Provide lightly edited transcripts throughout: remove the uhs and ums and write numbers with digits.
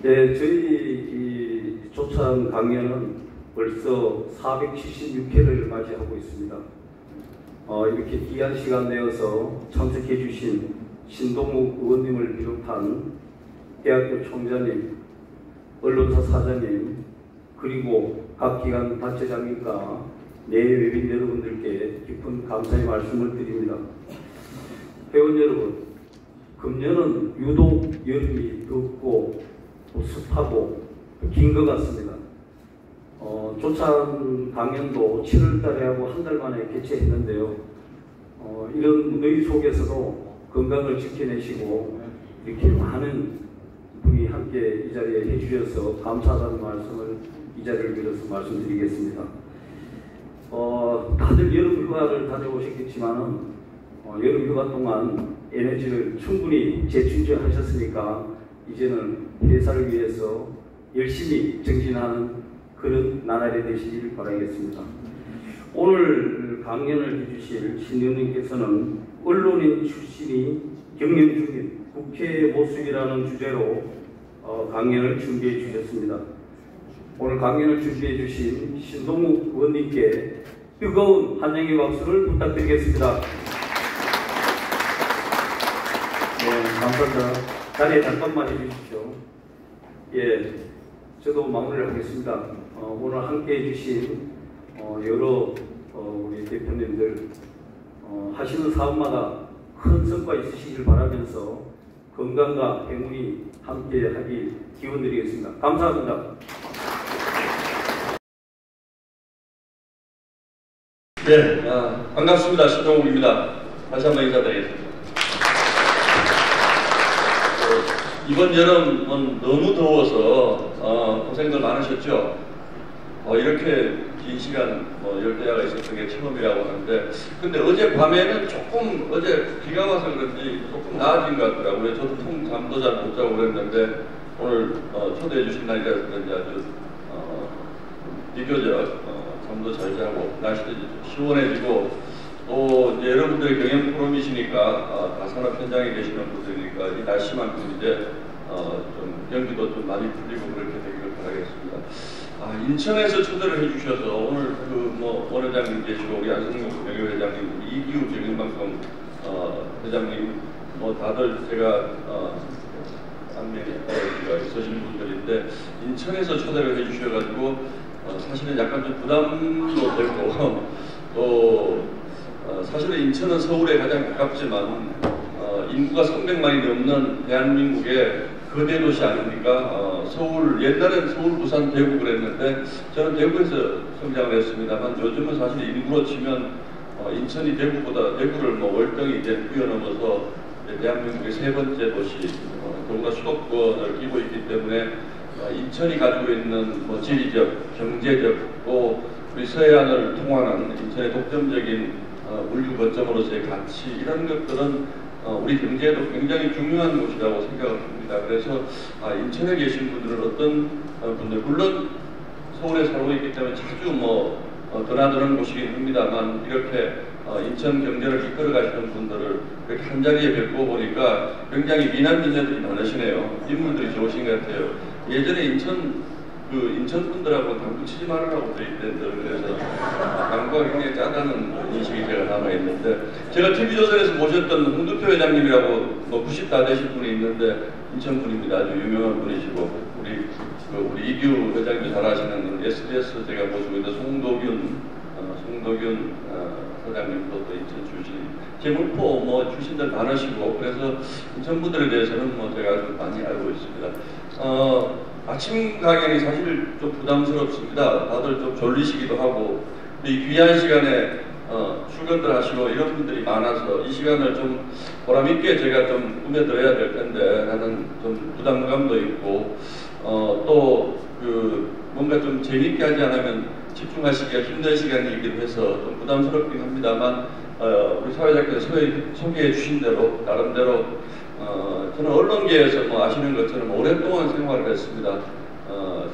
네, 저희 이 조찬 강연은 벌써 476회를 맞이하고 있습니다. 이렇게 귀한 시간 내어서 참석해 주신 신동욱 의원님을 비롯한 대학교 총장님, 언론사 사장님, 그리고 각 기관 단체장님과 내외빈 여러분들께 깊은 감사의 말씀을 드립니다. 회원 여러분, 금년은 유독 여름이 덥고 습하고 긴 것 같습니다. 조찬 강연도 7월 달에 하고 한 달 만에 개최했는데요. 이런 무더위 속에서도 건강을 지켜내시고 이렇게 많은 분이 함께 이 자리에 해주셔서 감사하다는 말씀을 이 자리를 빌어서 말씀드리겠습니다. 다들 여름 휴가를 다녀오셨겠지만은 여름 휴가 동안 에너지를 충분히 재충전하셨으니까 이제는 회사를 위해서 열심히 정진하는 그런 나날이 되시길 바라겠습니다. 오늘 강연을 해주실 신 의원님께서는 언론인 출신이 경영 중인 국회의 모습이라는 주제로 강연을 준비해 주셨습니다. 오늘 강연을 준비해 주신 신동욱 의원님께 뜨거운 환영의 박수를 부탁드리겠습니다. 네, 감사합니다. 자리에 잠깐만 해주십시오. 예, 저도 마무리를 하겠습니다. 오늘 함께 해주신 여러 우리 대표님들 하시는 사업마다 큰 성과 있으시길 바라면서 건강과 행운이 함께 하길 기원드리겠습니다. 감사합니다. 네, 반갑습니다. 신동욱입니다. 다시 한번 인사드리겠습니다. 이번 여름은 너무 더워서 고생들 많으셨죠? 이렇게 긴 시간 열대야가 있었던 게 처음이라고 하는데, 근데 어젯밤에는 조금, 어제 비가 와서 그런지 조금 나아진 것 같더라고요. 저도 잠도 잘 못 자고 그랬는데 오늘 초대해 주신 날이라서 그런지 아주 비교적 잠도 잘 자고 날씨도 시원해지고, 또 이제 여러분들의 경영 포럼이시니까 다 산업 현장에 계시는 분들이니까 이 날씨만큼 이제 좀 연기도 좀 많이 풀리고 그렇게 되기를 바라겠습니다. 인천에서 초대를 해주셔서 오늘 원회장님 계시고 우리 안성용 명예회장님, 이기우 경영방송 회장님, 다들 제가 안면에 있으신 분들인데 인천에서 초대를 해주셔가지고 사실은 약간 좀 부담도 되고 또 사실은 인천은 서울에 가장 가깝지만 인구가 300만이 넘는 대한민국의 거대 도시 아닙니까? 서울, 옛날엔 서울, 부산, 대구 그랬는데 저는 대구에서 성장을 했습니다만 요즘은 사실 인구로 치면 인천이 대구를 월등히 이제 뛰어넘어서 대한민국의 세 번째 도시, 더구나 수도권을 끼고 있기 때문에 인천이 가지고 있는 지리적, 경제적, 또 우리 서해안을 통하는 인천의 독점적인 물류 거점으로서의 가치, 이런 것들은 우리 경제에도 굉장히 중요한 곳이라고 생각을 합니다. 그래서 인천에 계신 분들은 어떤 분들, 물론 서울에 살고 있기 때문에 자주 드나드는 곳이긴 합니다만 이렇게 인천 경제를 이끌어 가시는 분들을 이렇게 한 자리에 뵙고 보니까 굉장히 미남 미녀들이 많으시네요. 인물들이 좋으신 것 같아요. 예전에 인천 분들하고 당구 치지 말으라고 되어있던데, 그래서 당구가 굉장히 짜다는 인식이 제가 남아있는데, 제가 TV조선에서 모셨던 홍두표 회장님이라고 90 다 되신 분이 있는데 인천 분입니다. 아주 유명한 분이시고, 우리 이규 회장님이 잘 아시는 SBS 제가 모시고 있는 송도균 사장님도 또 인천 출신, 제물포 출신들 많으시고, 그래서 인천 분들에 대해서는 제가 아주 많이 알고 있습니다. 아침 강연이 사실 좀 부담스럽습니다. 다들 좀 졸리시기도 하고, 이 귀한 시간에 출근들 하시고 이런 분들이 많아서 이 시간을 좀 보람있게 제가 좀 꾸며드려야 될 텐데 나는 좀 부담감도 있고, 또 뭔가 좀 재밌게 하지 않으면 집중하시기가 힘든 시간이기도 해서 좀 부담스럽긴 합니다만, 우리 사회자께서 소개해 주신 대로 나름대로 저는 언론계에서 아시는 것처럼 오랫동안 생활을 했습니다.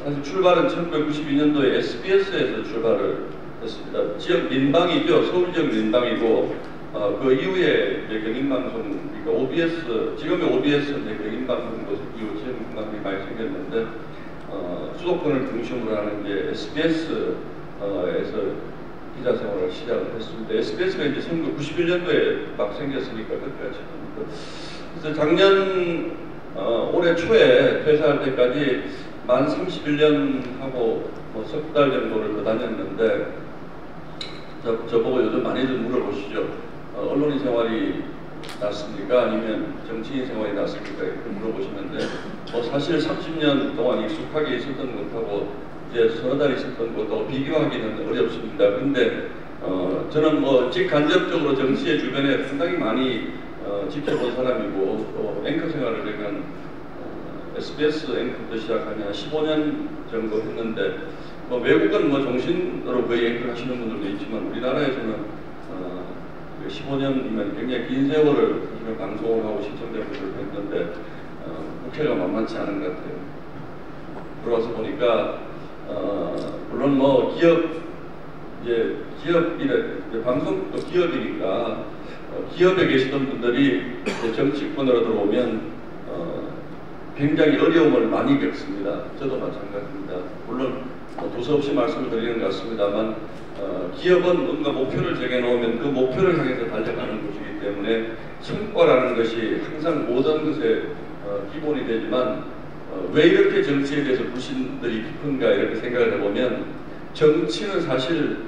사실 출발은 1992년도에 SBS에서 출발을 했습니다. 지역 민방이죠. 서울 지역 민방이고 그 이후에 이제 경인방송, 그러니까 OBS, 지금의 OBS인데 경인방송도 이후 지역방송이 많이 생겼는데 수도권을 중심으로 하는 이제 SBS에서 기자 생활을 시작을 했습니다. SBS가 이제 1991년도에 막 생겼으니까 그때까지. 그래서 작년 올해 초에 퇴사할 때까지 만 31년 하고 뭐 석 달 정도를 더 다녔는데 저보고 요즘 많이들 물어보시죠. 언론인 생활이 낫습니까? 아니면 정치인 생활이 낫습니까? 이렇게 물어보시는데 사실 30년 동안 익숙하게 있었던 것하고 이제 서너 달 있었던 것하고 비교하기는 어렵습니다. 근데 저는 직간접적으로 정치의 주변에 상당히 많이 지켜본 사람이고 또 앵커 생활을 제가 SBS 앵커부터 시작하면 15년 정도 했는데 외국은 종신으로 거의 앵커 하시는 분들도 있지만 우리나라에서는 15년이면 굉장히 긴 세월을 방송을 하고 시청자 분들을 했는데 국회가 만만치 않은 것 같아요. 들어와서 보니까 물론 기업이래 방송도 기업이니까 기업에 계시던 분들이 정치권으로 들어오면 굉장히 어려움을 많이 겪습니다. 저도 마찬가지입니다. 물론 두서없이 말씀을 드리는 것 같습니다만 기업은 뭔가 목표를 정해놓으면 그 목표를 향해서 달려가는 곳이기 때문에 성과라는 것이 항상 모든 것의 기본이 되지만 왜 이렇게 정치에 대해서 불신들이 깊은가 이렇게 생각을 해보면 정치는 사실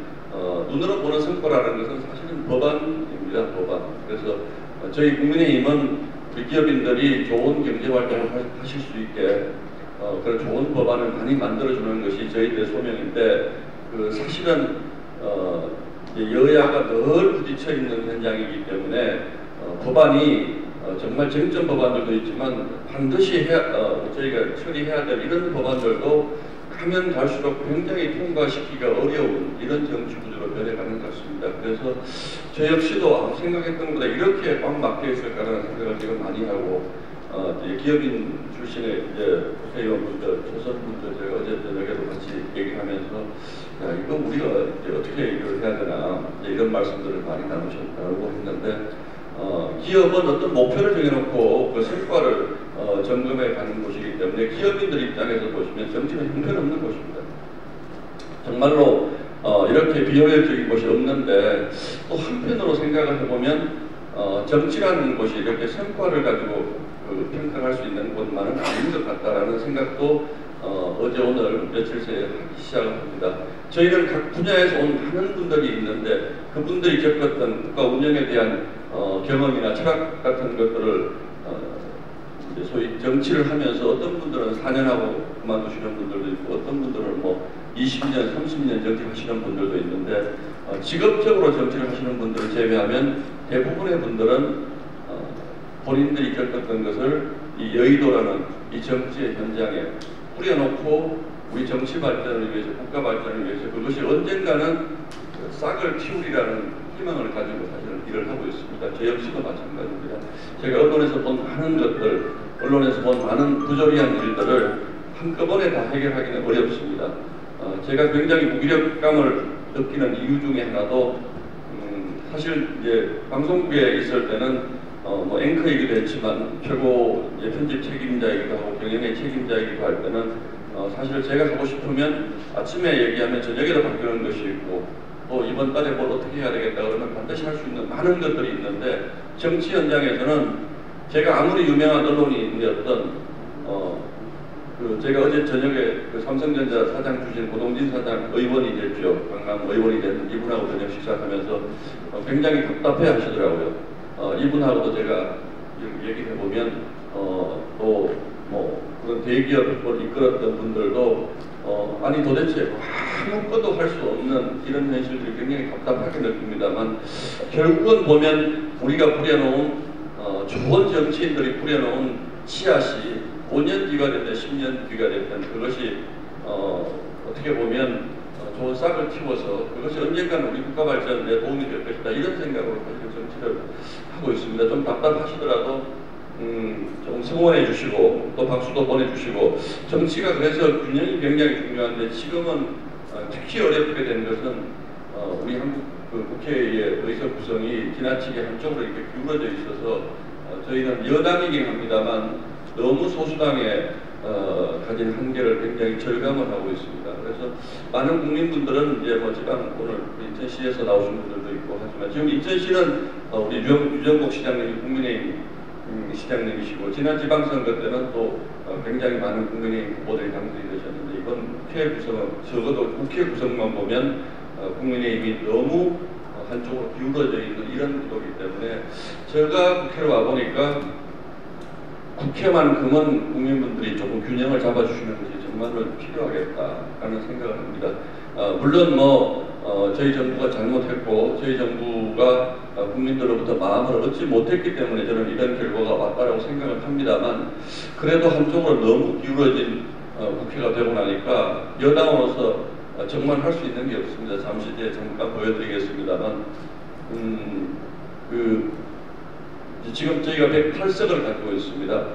눈으로 보는 성과라는 것은 사실은 법안입니다. 법안. 그래서 저희 국민의힘은 우리 기업인들이 좋은 경제활동을 하실 수 있게 그런 좋은 법안을 많이 만들어주는 것이 저희들의 소명인데 사실은 여야가 늘 부딪혀 있는 현장이기 때문에 법안이 정말 쟁점 법안들도 있지만 반드시 저희가 처리해야 될 이런 법안들도 가면 갈수록 굉장히 통과시키기가 어려운 이런 정치 구조로 변해가는 것 같습니다. 그래서 저 역시도 생각했던 것보다 이렇게 꽉 막혀 있을까라는 생각을 지금 많이 하고 기업인 출신의 국회의원분들, 초선분들 제가 어제 저녁에도 같이 얘기하면서 이거 우리가 어떻게 이걸 해야 되나 이런 말씀들을 많이 나누고 했는데 기업은 어떤 목표를 정해놓고 그 성과를 점검해 가는 곳이기 때문에 기업인들 입장에서 보시면 정치는 형편없는 곳입니다. 정말로 이렇게 비효율적인 곳이 없는데 또 한편으로 생각을 해보면 정치라는 곳이 이렇게 성과를 가지고 평가할 수 있는 곳만은 아닌 것 같다라는 생각도 어제 오늘 며칠 새에 하기 시작을 합니다. 저희는 각 분야에서 온 많은 분들이 있는데 그분들이 겪었던 국가 운영에 대한 경험이나 철학 같은 것들을 소위 정치를 하면서 어떤 분들은 4년하고 그만두시는 분들도 있고 어떤 분들은 20년, 30년 정치하시는 분들도 있는데 직업적으로 정치를 하시는 분들을 제외하면 대부분의 분들은 본인들이 겪었던 것을 이 여의도라는 이 정치의 현장에 뿌려놓고 우리 정치 발전을 위해서, 국가 발전을 위해서 그것이 언젠가는 싹을 틔우리라는 희망을 가지고 사실은 일을 하고 있습니다. 저 역시도 마찬가지입니다. 제가 언론에서 본 많은 것들, 언론에서 본 많은 부조리한 일들을 한꺼번에 다 해결하기는 어렵습니다. 제가 굉장히 무기력감을 느끼는 이유 중에 하나도 사실 이제 방송국에 있을 때는 앵커이기도 했지만 최고 편집 책임자이기도 하고 경영의 책임자이기도 할 때는 사실 제가 하고 싶으면 아침에 얘기하면 저녁에도 바뀌는 것이 있고 또 이번 달에 뭘 어떻게 해야 되겠다 그러면 반드시 할 수 있는 많은 것들이 있는데 정치 현장에서는 제가 아무리 유명한 언론인이었던 제가 어제 저녁에 삼성전자 사장 주신 고동진 사장 의원이 됐죠. 강남 의원이 된 이분하고 저녁 식사하면서 굉장히 답답해 하시더라고요. 이분하고도 제가 얘기를 해보면 또 그런 대기업을 이끌었던 분들도 아니 도대체 아무것도 할 수 없는 이런 현실들이 굉장히 답답하게 느낍니다만 결국은 보면 우리가 뿌려놓은 좋은 정치인들이 뿌려놓은 씨앗이 5년 뒤가 됐든 10년 뒤가 됐든 그것이 어떻게 보면 좋은 싹을 틔워서 그것이 언젠가는 우리 국가 발전에 도움이 될 것이다 이런 생각으로 사실 정치를 하고 있습니다. 좀 답답하시더라도 좀 성원해 주시고 또 박수도 보내주시고 정치가 그래서 균형이 굉장히 중요한데 지금은 특히 어렵게 된 것은 우리 한국 그 국회의 의석 구성이 지나치게 한쪽으로 이렇게 기울어져 있어서 저희는 여당이긴 합니다만 너무 소수당에 가진 한계를 굉장히 절감을 하고 있습니다. 그래서 많은 국민분들은 이제 뭐 지방 오늘 인천시에서 나오신 분들도 있고 하지만 지금 인천시는 우리 유정복 시장님이 국민의힘 시장님이시고 지난 지방선거 때는 또 굉장히 많은 국민의힘 후보들이 당선이 되셨는데 이번 국회 구성은 적어도 국회 구성만 보면 국민의힘이 너무 한쪽으로 기울어져 있는 이런 구도이기 때문에 제가 국회로 와보니까 국회만큼은 국민분들이 조금 균형을 잡아주시는 것이 정말로 필요하겠다라는 생각을 합니다. 물론 저희 정부가 잘못했고 저희 정부가 국민들로부터 마음을 얻지 못했기 때문에 저는 이런 결과가 왔다라고 생각을 합니다만 그래도 한쪽으로 너무 기울어진 국회가 되고 나니까 여당으로서 정말 할 수 있는 게 없습니다. 잠시 뒤에 잠깐 보여드리겠습니다만 지금 저희가 108석을 가지고 있습니다.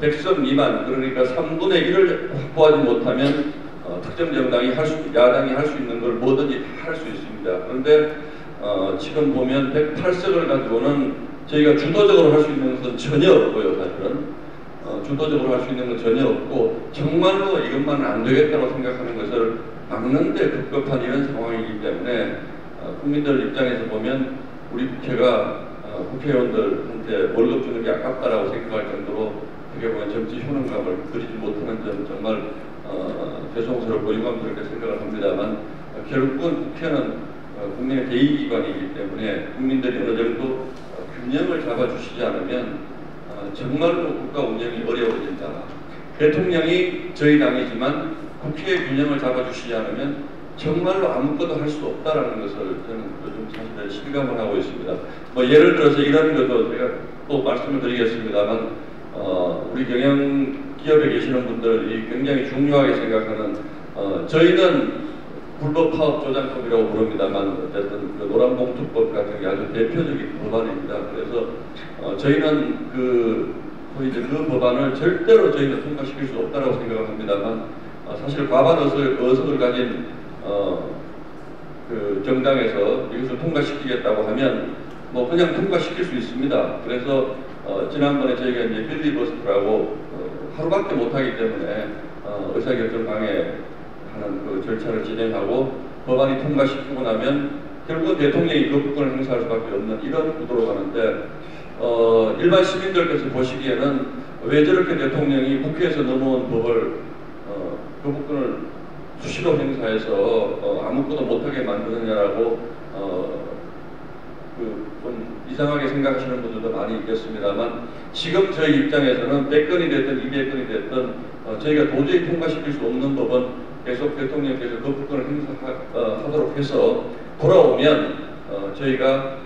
100석 미만 그러니까 3분의 1을 확보하지 못하면 특정 정당이 야당이 할 수 있는 걸 뭐든지 할 수 있습니다. 그런데 지금 보면 108석을 가지고는 저희가 주도적으로 할 수 있는 것은 전혀 없고요. 사실은 주도적으로 할 수 있는 건 전혀 없고 정말로 이것만 안 되겠다고 생각하는 것을 막는 데 급급한 이런 상황이기 때문에 국민들 입장에서 보면 우리 국회가 국회의원들한테 월급 주는 게 아깝다라고 생각할 정도로 어떻게 보면 정치 효능감을 그리지 못하는 점 정말 죄송스럽고 유감스럽게 생각을 합니다만 결국은 국회는 국민의 대의기관이기 때문에 국민들이 어느 정도 균형을 잡아주시지 않으면 정말로 국가 운영이 어려워진다. 대통령이 저희 당이지만 국회의 균형을 잡아주시지 않으면 정말로 아무것도 할 수 없다라는 것을 저는 요즘 사실 실감을 하고 있습니다. 예를 들어서 이런 것도 제가 또 말씀을 드리겠습니다만 우리 경영 기업에 계시는 분들이 굉장히 중요하게 생각하는 저희는 불법 파업 조장법이라고 부릅니다만 어쨌든 그 노란봉투법 같은 게 아주 대표적인 법안입니다. 그래서 저희는 그 법안을 절대로 저희는 통과시킬 수 없다고 생각을 합니다만 사실 과반 의석을 가진 그 정당에서 이것을 통과시키겠다고 하면 그냥 통과시킬 수 있습니다. 그래서 지난번에 저희가 이제 필리버스터라고 하루밖에 못하기 때문에 의사결정 방해하는 그 절차를 진행하고 법안이 통과시키고 나면 결국은 대통령이 그 부분을 행사할 수밖에 없는 이런 구도로 가는데 일반 시민들께서 보시기에는 왜 저렇게 대통령이 국회에서 넘어온 법을 그 부분을 수시로 행사해서 아무것도 못하게 만드느냐라고 좀 이상하게 생각하시는 분들도 많이 있겠습니다만 지금 저희 입장에서는 100건이 됐든 200건이 됐든 저희가 도저히 통과시킬 수 없는 법은 계속 대통령께서 그 부분을 행사하도록 해서 돌아오면 저희가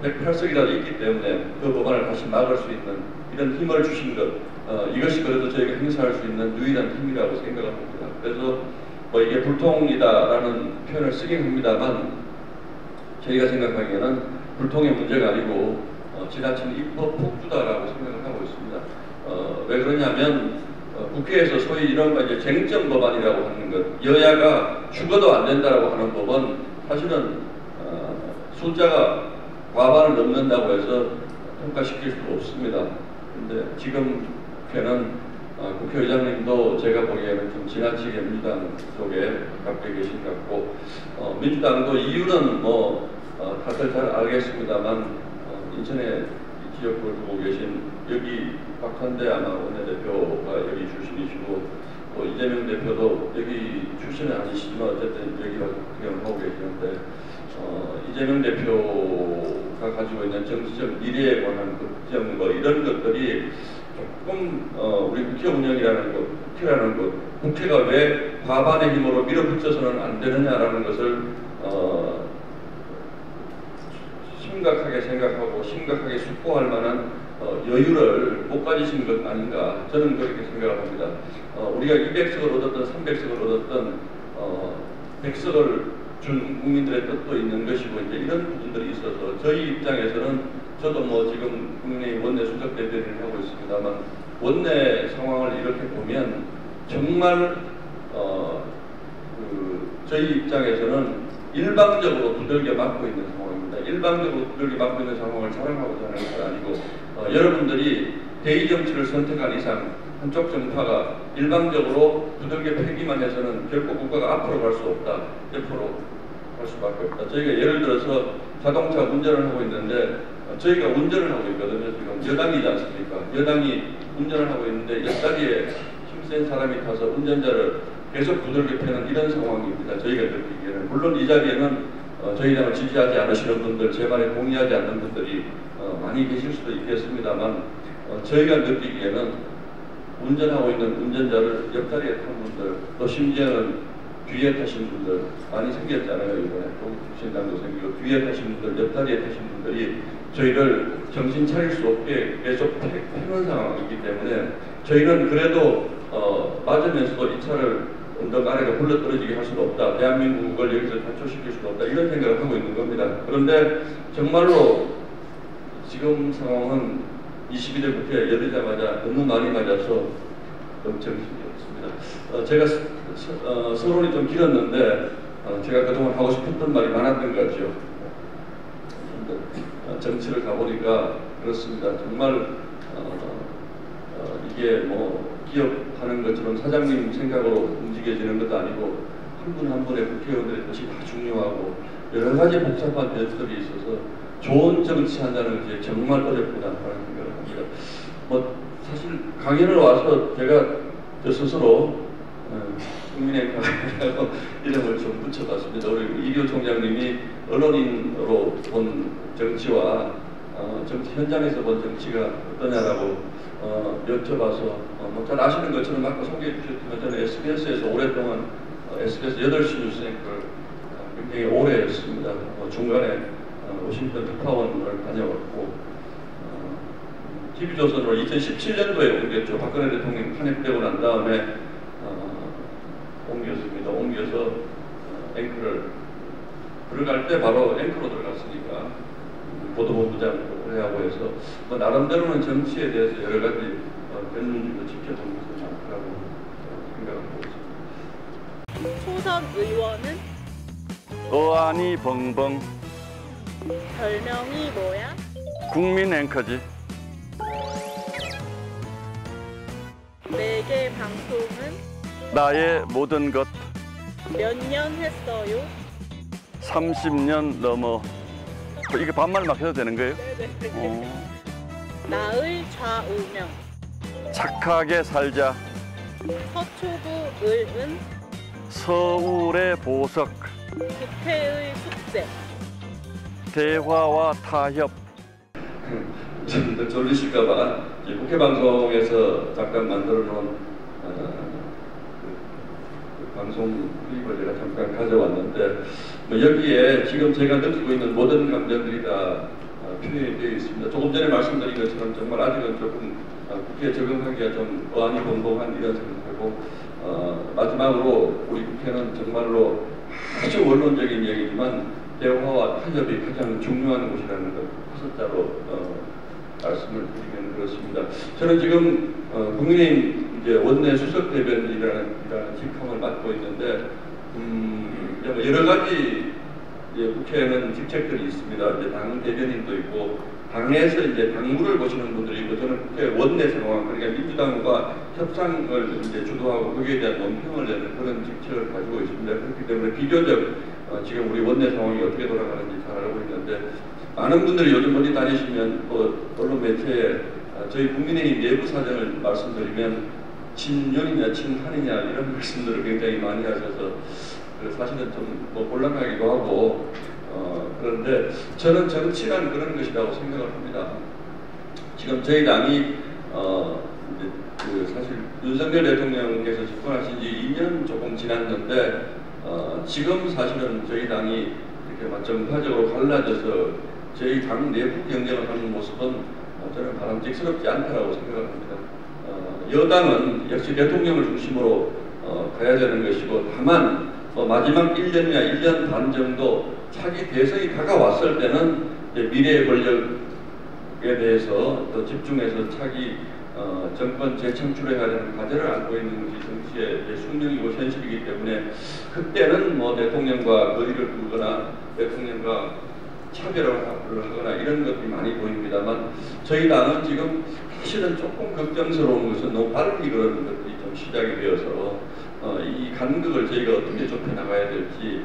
108석이라도 있기 때문에 그 법안을 다시 막을 수 있는 이런 힘을 주신 것 이것이 그래도 저희가 행사할 수 있는 유일한 힘이라고 생각을 합니다. 그래서 이게 불통이다라는 표현을 쓰긴 합니다만 저희가 생각하기에는 불통의 문제가 아니고 지나친 입법 폭주다라고 생각을 하고 있습니다. 왜 그러냐면 국회에서 소위 이런 거 이제 쟁점 법안이라고 하는 것 여야가 죽어도 안 된다라고 하는 법은 사실은 숫자가 과반을 넘는다고 해서 통과시킬 수 없습니다. 근데 지금 국회는 국회의장님도 제가 보기에는 좀 지나치게 민주당 쪽에 가깝게 계신 것 같고 민주당도 이유는 다들 잘 알겠습니다만 인천에 지역구를 두고 계신 여기 박한대 아마 원내대표가 여기 출신이시고 또 이재명 대표도 여기 출신은 아니시지만 어쨌든 여기 와서 국회의원을 하고 계시는데 이재명 대표가 가지고 있는 정치적 미래에 관한 걱정 이런 것들이 조금 우리 국회 운영이라는 것, 국회라는 것, 국회가 왜 과반의 힘으로 밀어붙여서는 안 되느냐라는 것을 심각하게 생각하고 심각하게 숙고할 만한 여유를 못 가지신 것 아닌가 저는 그렇게 생각을 합니다. 우리가 200석을 얻었던 300석을 얻었던 100석을 준 국민들의 뜻도 있는 것이고 이제 이런 부분들이 있어서 저희 입장에서는 저도 지금 국민의힘 원내 수석 대변인을 하고 있습니다만 원내 상황을 이렇게 보면 정말 저희 입장에서는 일방적으로 두들겨 맞고 있는 상황입니다. 일방적으로 두들겨 맞고 있는 상황을 자랑하고자 하는 것은 아니고 여러분들이 대의 정치를 선택한 이상 한쪽 정파가 일방적으로 두들겨 패기만 해서는 결코 국가가 앞으로 갈 수 없다. 옆으로 갈 수밖에 없다. 저희가 예를 들어서 자동차 운전을 하고 있는데 저희가 운전을 하고 있거든요. 지금 여당이지 않습니까? 여당이 운전을 하고 있는데 옆자리에 힘센 사람이 타서 운전자를 계속 두들겨 패는 이런 상황입니다. 저희가 느끼기에는. 물론 이 자리에는 저희 당을 지지하지 않으시는 분들, 제 말에 동의하지 않는 분들이 많이 계실 수도 있겠습니다만 저희가 느끼기에는 운전하고 있는 운전자를 옆자리에 탄 분들, 또 심지어는 뒤에 타신 분들 많이 생겼잖아요. 이번에 통신당도 생기고 뒤에 타신 분들, 옆자리에 타신 분들이 저희를 정신 차릴 수 없게 계속 패는 상황이기 때문에 저희는 그래도 맞으면서도 이 차를 언덕 아래로 굴러떨어지게 할 수는 없다. 대한민국을 여기서 단초시킬 수는 없다. 이런 생각을 하고 있는 겁니다. 그런데 정말로 지금 상황은 22대 국회에 열리자마자 너무 많이 맞아서 정신이 없습니다. 제가 서론이 좀 길었는데 제가 그동안 하고 싶었던 말이 많았던 것 같죠. 정치를 가보니까 그렇습니다. 정말 이게 뭐 기업하는 것처럼 사장님 생각으로 움직여지는 것도 아니고 한 분 한 분의 국회의원들의 뜻이 다 중요하고 여러 가지 복잡한 변수들이 있어서 좋은 정치한다는 것이 정말 어렵구나라는 생각을 합니다. 뭐 사실 강연을 와서 제가 저 스스로 국민의힘이라고 이름을 좀 붙여봤습니다. 우리 이규 총장님이 언론인으로 본 정치와 정치 현장에서 본 정치가 어떠냐라고 여쭤봐서 뭐 잘 아시는 것처럼 아까 소개해 주셨지만 저는 SBS에서 오랫동안 SBS 8시 뉴스 앵커를 굉장히 오래 했습니다. 중간에 워싱턴 특파원을 다녀왔고 TV조선으로 2017년도에 옮겼죠. 박근혜 대통령 탄핵되고 난 다음에 옮겼습니다. 옮겨서 앵커를 들어갈 때 바로 앵커로 들어갔으니까 보도본부장을 하고 해서 뭐 나름대로는 정치에 대해서 여러 가지 변론들도 지켜본 것이 많다고 생각하고 있습니다. 초선 의원은? 어안이 벙벙. 별명이 뭐야? 국민 앵커지. 4개 방송은? 나의 모든 것. 몇 년 했어요? 30년 넘어. 이게 반말 막 해도 되는 거예요? 네네. 나의 좌우명. 착하게 살자. 서초구 을은? 서울의 보석. 국회의 숙제. 대화와 타협. 좀 졸리실까봐 국회 방송에서 잠깐 만들어놓은 방송 클립을 제가 잠깐 가져왔는데 뭐 여기에 지금 제가 느끼고 있는 모든 감정들이 다 표현이 되어 있습니다. 조금 전에 말씀드린 것처럼 정말 아직은 조금 국회에 적응하기가 좀 어안이 벙벙한 이런 생각하고 마지막으로 우리 국회는 정말로 아주 원론적인 얘기지만 대화와 타협이 가장 중요한 곳이라는 것 다섯 자로 말씀을 드리면 그렇습니다. 저는 지금 국민의힘 이제 원내 수석 대변인이라는 직함을 맡고 있는데 여러 가지 국회에는 직책들이 있습니다. 이제 당 대변인도 있고 당에서 이제 당무를 보시는 분들이 있고 저는 국회 원내 상황 그러니까 민주당과 협상을 이제 주도하고 거기에 대한 논평을 내는 그런 직책을 가지고 있습니다. 그렇기 때문에 비교적 지금 우리 원내 상황이 어떻게 돌아가는지 잘 알고 있는데 많은 분들이 요즘 어디 다니시면 언론 매체에 저희 국민의힘 내부 사정을 말씀드리면 친윤이냐 친한이냐 이런 말씀들을 굉장히 많이 하셔서 사실은 좀 곤란하기도 하고 그런데 저는 정치란 그런 것이라고 생각을 합니다. 지금 저희 당이 사실 윤석열 대통령께서 집권하신 지 2년 조금 지났는데 지금 사실은 저희 당이 이렇게 막 정파적으로 갈라져서 저희 당 내부 경쟁을 하는 모습은 저는 바람직스럽지 않다고 생각을 합니다. 여당은 역시 대통령을 중심으로 가야 되는 것이고 다만 마지막 1년이나 1년 반 정도 차기 대선이 다가왔을 때는 미래의 권력에 대해서 더 집중해서 차기 정권 재창출해야 하는 과제를 안고 있는 것이 정치의 숙명이고 현실이기 때문에 그때는 뭐 대통령과 거리를 두거나 대통령과 차별을 하거나 이런 것들이 많이 보입니다만 저희 당은 지금 사실은 조금 걱정스러운 것은 너무 빨리 그런 것들이 좀 시작이 되어서 이 간극을 저희가 어떻게 좁혀 나가야 될지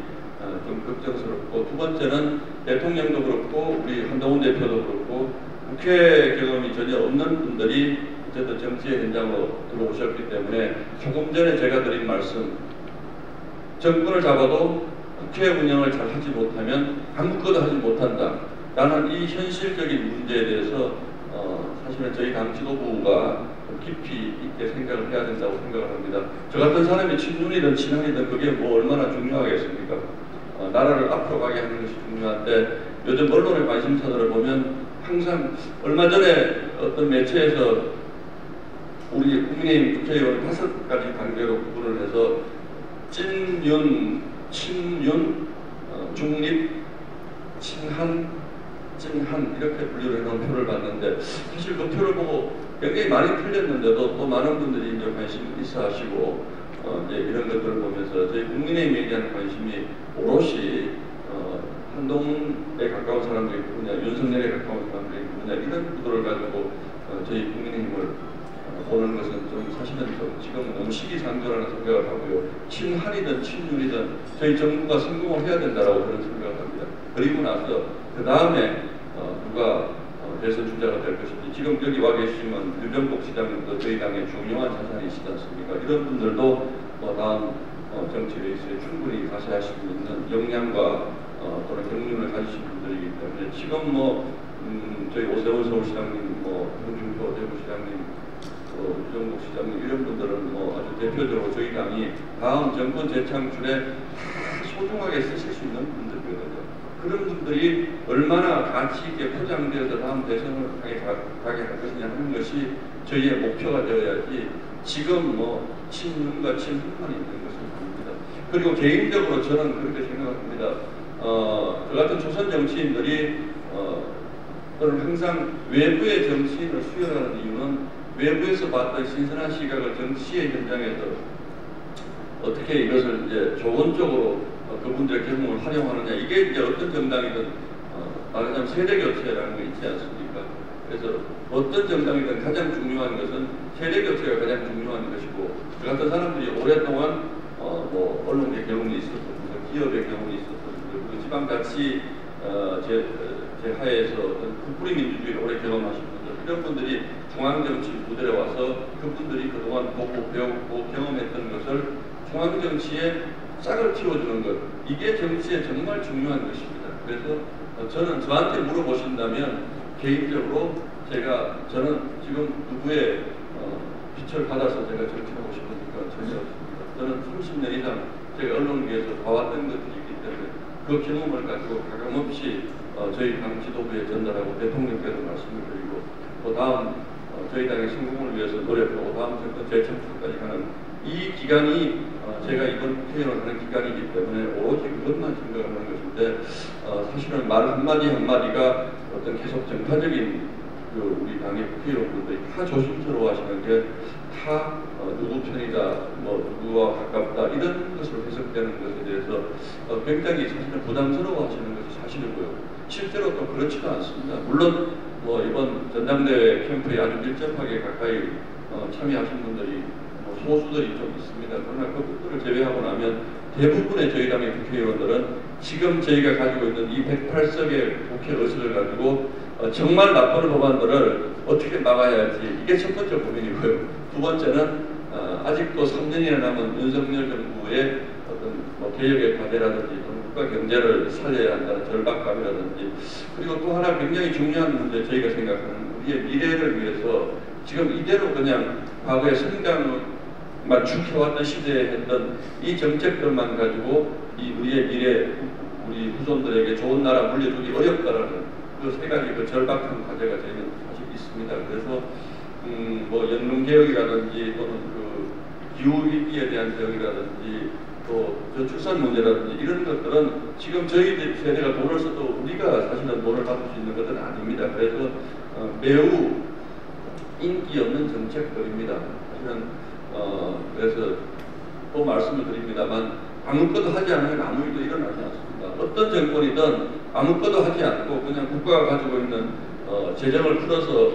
좀 걱정스럽고, 두 번째는 대통령도 그렇고 우리 한동훈 대표도 그렇고 국회 경험이 전혀 없는 분들이 어쨌든 정치의 현장으로 들어오셨기 때문에 조금 전에 제가 드린 말씀, 정권을 잡아도 국회 운영을 잘 하지 못하면 아무것도 하지 못한다 라는 이 현실적인 문제에 대해서 사실은 저희 당 지도부가 깊이 있게 생각을 해야 된다고 생각을 합니다. 저 같은 사람이 친윤이든 친한이든 그게 뭐 얼마나 중요하겠습니까? 나라를 앞으로 가게 하는 것이 중요한데, 요즘 언론의 관심사들을 보면 항상 얼마 전에 어떤 매체에서 우리 국민의힘 국회의원 5가지 단계로 구분을 해서 찐윤, 친윤, 중립, 친한, 찐한 이렇게 분류를 해놓은 표를 봤는데, 사실 그 표를 보고 굉장히 많이 틀렸는데도 또 많은 분들이 이제 관심이 있어 하시고 이제 이런 것들을 보면서 저희 국민의힘에 대한 관심이 오롯이 한동훈에 가까운 사람들이 누구냐, 윤석열에 가까운 사람들이 누구냐 이런 구도를 가지고 저희 국민의힘을 보는 것은 좀 사실은 좀 지금 너무 시기상조라는 생각을 하고요. 친한이든 친윤이든 저희 정부가 성공을 해야 된다라고 저는 생각을 합니다. 그리고 나서 그 다음에 누가 대선 주자가 될 것인지, 지금 여기 와 계시면 유병복 시장님도 저희 당의 중요한 자산이시지 않습니까? 이런 분들도 다음 정치 레이스에 충분히 가셔야 할 수 있는 역량과 또는 경륜을 가지신 분들이기 때문에 지금 저희 오세훈 서울시장님, 홍준표 대구시장님, 유병복 시장님 이런 분들은 아주 대표적으로 저희 당이 다음 정권 재창출에 소중하게 쓰실 수 있는 분들이거든요. 그런 분들이 얼마나 가치 있게 포장되어서 다음 대선을 가게 할 것이냐 하는 것이 저희의 목표가 되어야지 지금 친윤과 친한만 있는 것은 아닙니다. 그리고 개인적으로 저는 그렇게 생각합니다. 저 같은 조선 정치인들이 저는 항상 외부의 정치인을 수혈하는 이유는 외부에서 봤던 신선한 시각을 정치의 현장에서 어떻게 이것을 이제 좋은 쪽으로 그분들의 경험을 활용하느냐, 이게 이제 어떤 정당이든 말하자면 세대 교체라는 게 있지 않습니까? 그래서 어떤 정당이든 가장 중요한 것은 세대 교체가 가장 중요한 것이고, 저 같은 사람들이 오랫동안 언론의 경험이 있었던 분들, 기업의 경험이 있었던 분들, 그리고 지방자치 제 하에서 어떤 국부리 민주주의를 오래 경험하신 분들, 이런 분들이 중앙정치 무대에 와서 그분들이 그동안 보고 배웠고 경험했던 것을 중앙정치에 싹을 틔워주는 것, 이게 정치에 정말 중요한 것입니다. 그래서 저는 저한테 물어보신다면 개인적으로 저는 지금 누구의 빛을 받아서 제가 정치하고 싶으니까 전혀 없습니다. 저는 30년 이상 제가 언론계에서 봐왔던 것들이 있기 때문에 그 경험을 가지고 가감없이 저희 당 지도부에 전달하고 대통령께도 말씀을 드리고, 또 다음 저희 당의 성공을 위해서 노력하고 다음 정권 재창출까지 가는 이 기간이 제가 이번 국회의원을 하는 기간이기 때문에 오로지 그것만 생각하는 것인데, 사실은 말 한마디 한마디가 어떤 계속 정파적인 우리 당의 국회의원분들이 다 조심스러워 하시는 게 다 누구 편이다, 누구와 가깝다 이런 것으로 해석되는 것에 대해서 굉장히 사실은 부담스러워 하시는 것이 사실이고요. 실제로 또 그렇지도 않습니다. 물론 이번 전당대회 캠프에 아주 밀접하게 가까이 참여하신 분들이 소수들이 좀 있습니다. 그러나 그분들을 제외하고 나면 대부분의 저희 당의 국회의원들은 지금 저희가 가지고 있는 이 108석의 국회 의석을 가지고 정말 나쁜 법안들을 어떻게 막아야 할지, 이게 첫 번째 고민이고요. 두 번째는 아직도 3년이나 남은 윤석열 정부의 어떤 개혁의 과제라든지 국가 경제를 살려야 한다는 절박감이라든지, 그리고 또 하나 굉장히 중요한 문제, 저희가 생각하는 우리의 미래를 위해서 지금 이대로 그냥 과거의 성장만 축해왔던 시대에 했던 이 정책들만 가지고 우리의 미래, 우리 후손들에게 좋은 나라 물려주기 어렵다라는 그 세 가지 그 절박한 과제가 저희는 사실 있습니다. 그래서 연금개혁이라든지 또는 기후위기에 대한 대응이라든지 또 저출산 문제라든지 이런 것들은 지금 저희 세대가 돈을 써도 우리가 사실은 돈을 받을 수 있는 것은 아닙니다. 그래서 매우 인기 없는 정책 정책들입니다. 사실은 그래서 또 말씀을 드립니다만 아무것도 하지 않으면 아무 일도 일어나지 않습니다. 어떤 정권이든 아무것도 하지 않고 그냥 국가가 가지고 있는 재정을 풀어서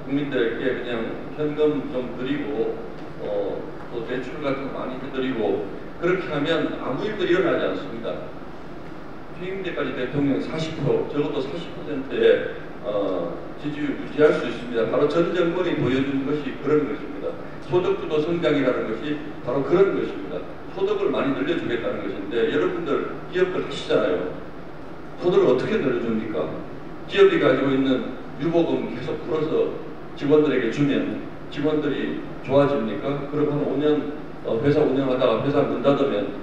국민들에게 그냥 현금 좀 드리고 또 대출 같은 거 많이 해드리고 그렇게 하면 아무 일도 일어나지 않습니다. 퇴임 때까지 대통령 40% 적어도 40%의 지지율 유지할 수 있습니다. 바로 전 정권이 보여준 것이 그런 것입니다. 소득주도 성장이라는 것이 바로 그런 것입니다. 소득을 많이 늘려주겠다는 것인데 여러분들 기업들 하시잖아요. 소득을 어떻게 늘려줍니까? 기업이 가지고 있는 유보금 계속 풀어서 직원들에게 주면 직원들이 좋아집니까? 그럼 한 5년 회사 운영하다가 회사 문 닫으면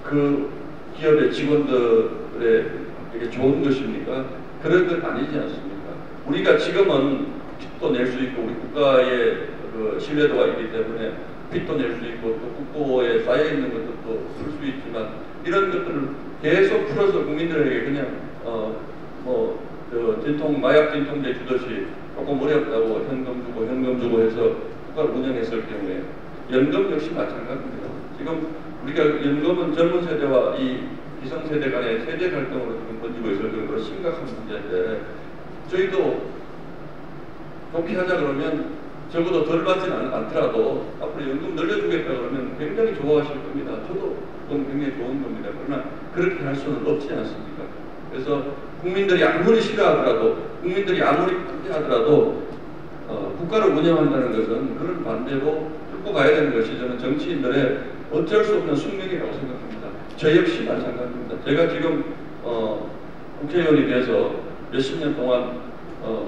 그 기업의 직원들에게 좋은 것입니까? 그런 건 아니지 않습니까? 우리가 지금은 빚도 낼 수 있고 우리 국가의 그 신뢰도가 있기 때문에 빚도 낼 수 있고 또 국고에 쌓여 있는 것들도 풀 수 있지만 이런 것들을 계속 풀어서 국민들에게 그냥 마약 진통제 주듯이 조금 어렵다고 현금 주고 해서 국가를 운영했을 경우에 연금 역시 마찬가지입니다. 지금 우리가 연금은 젊은 세대와 이 기성세대 간의 세대 갈등으로 지금 번지고 있을 정도로 심각한 문제인데 저희도 좋게 하자 그러면 적어도 덜 받지는 않더라도 앞으로 연금 늘려주겠다 그러면 굉장히 좋아하실 겁니다. 저도 그건 굉장히 좋은 겁니다. 그러나 그렇게 할 수는 없지 않습니까? 그래서 국민들이 아무리 싫어하더라도 국민들이 아무리 반대하더라도 국가를 운영한다는 것은 그런 반대도 뚫고 가야 되는 것이 저는 정치인들의 어쩔 수 없는 숙명이라고 생각합니다. 저 역시 마찬가지입니다. 제가 지금 국회의원이 돼서 몇십 년 동안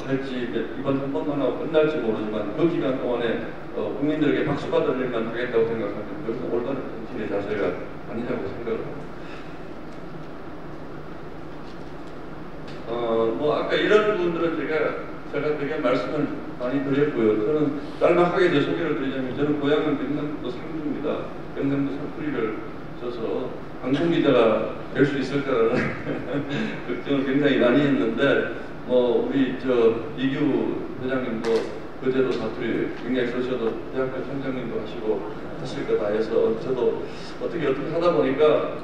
할지 이번 한 번만 하고 끝날지 모르지만 그 기간 동안에 국민들에게 박수 받을 일만 하겠다고 생각하면 그것은 올바른 정치인의 자세가 아니라고 생각합니다. 아까 이런 분들은 제가 되게 말씀을 많이 드렸고요. 저는 짤막하게 제 소개를 드리자면 저는 고향은 경남도 상주입니다. 경남도 사투리를 써서 방송기자가 될 수 있을까라는 걱정을 굉장히 많이 했는데 우리 이규 회장님도 그제도 사투리 굉장히 쓰셔도 대학교 총장님도 하실 거 다 해서 저도 어떻게 하다 보니까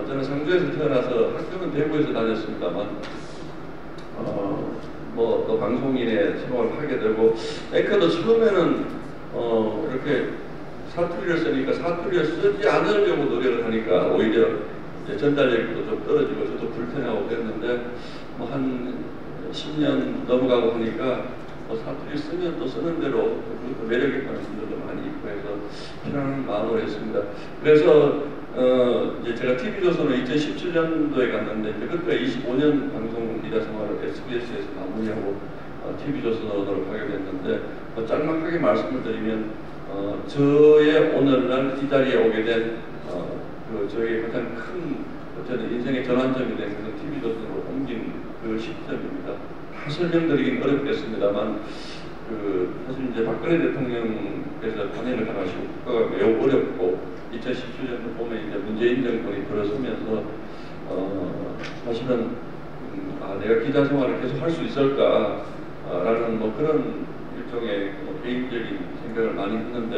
저는 상주에서 태어나서 학교는 대구에서 다녔습니다만 또 방송인의 생활을 하게 되고 앵커도 처음에는 이렇게 사투리를 쓰니까 사투리를 쓰지 않으려고 노력을 하니까 오히려 이제 전달력도 좀 떨어지고 저도 불편하고 그랬는데 한 10년 넘어가고 하니까 사투리 쓰면 또 쓰는 대로 그 매력 있는 분들도 많이 있고 해서 편안한 마음으로 했습니다. 그래서 이제 제가 TV조선을 2017년도에 갔는데 그때 25년 방송 기자 생활을 SBS에서 마무리하고 TV조선으로 가게 됐는데 짤막하게 말씀을 드리면 저의 오늘날 이 자리에 오게 된 저의 가장 큰 저는 인생의 전환점이 된 그런 TV조선으로 옮긴 그 시점입니다. 다 설명드리긴 어렵겠습니다만 사실 이제 박근혜 대통령께서 탄핵을 당하시고 국가가 매우 어렵고 2017년도 봄에 이제 문재인 정권이 들어서면서 사실은 내가 기자 생활을 계속 할 수 있을까라는 그런 일종의 개인적인 생각을 많이 했는데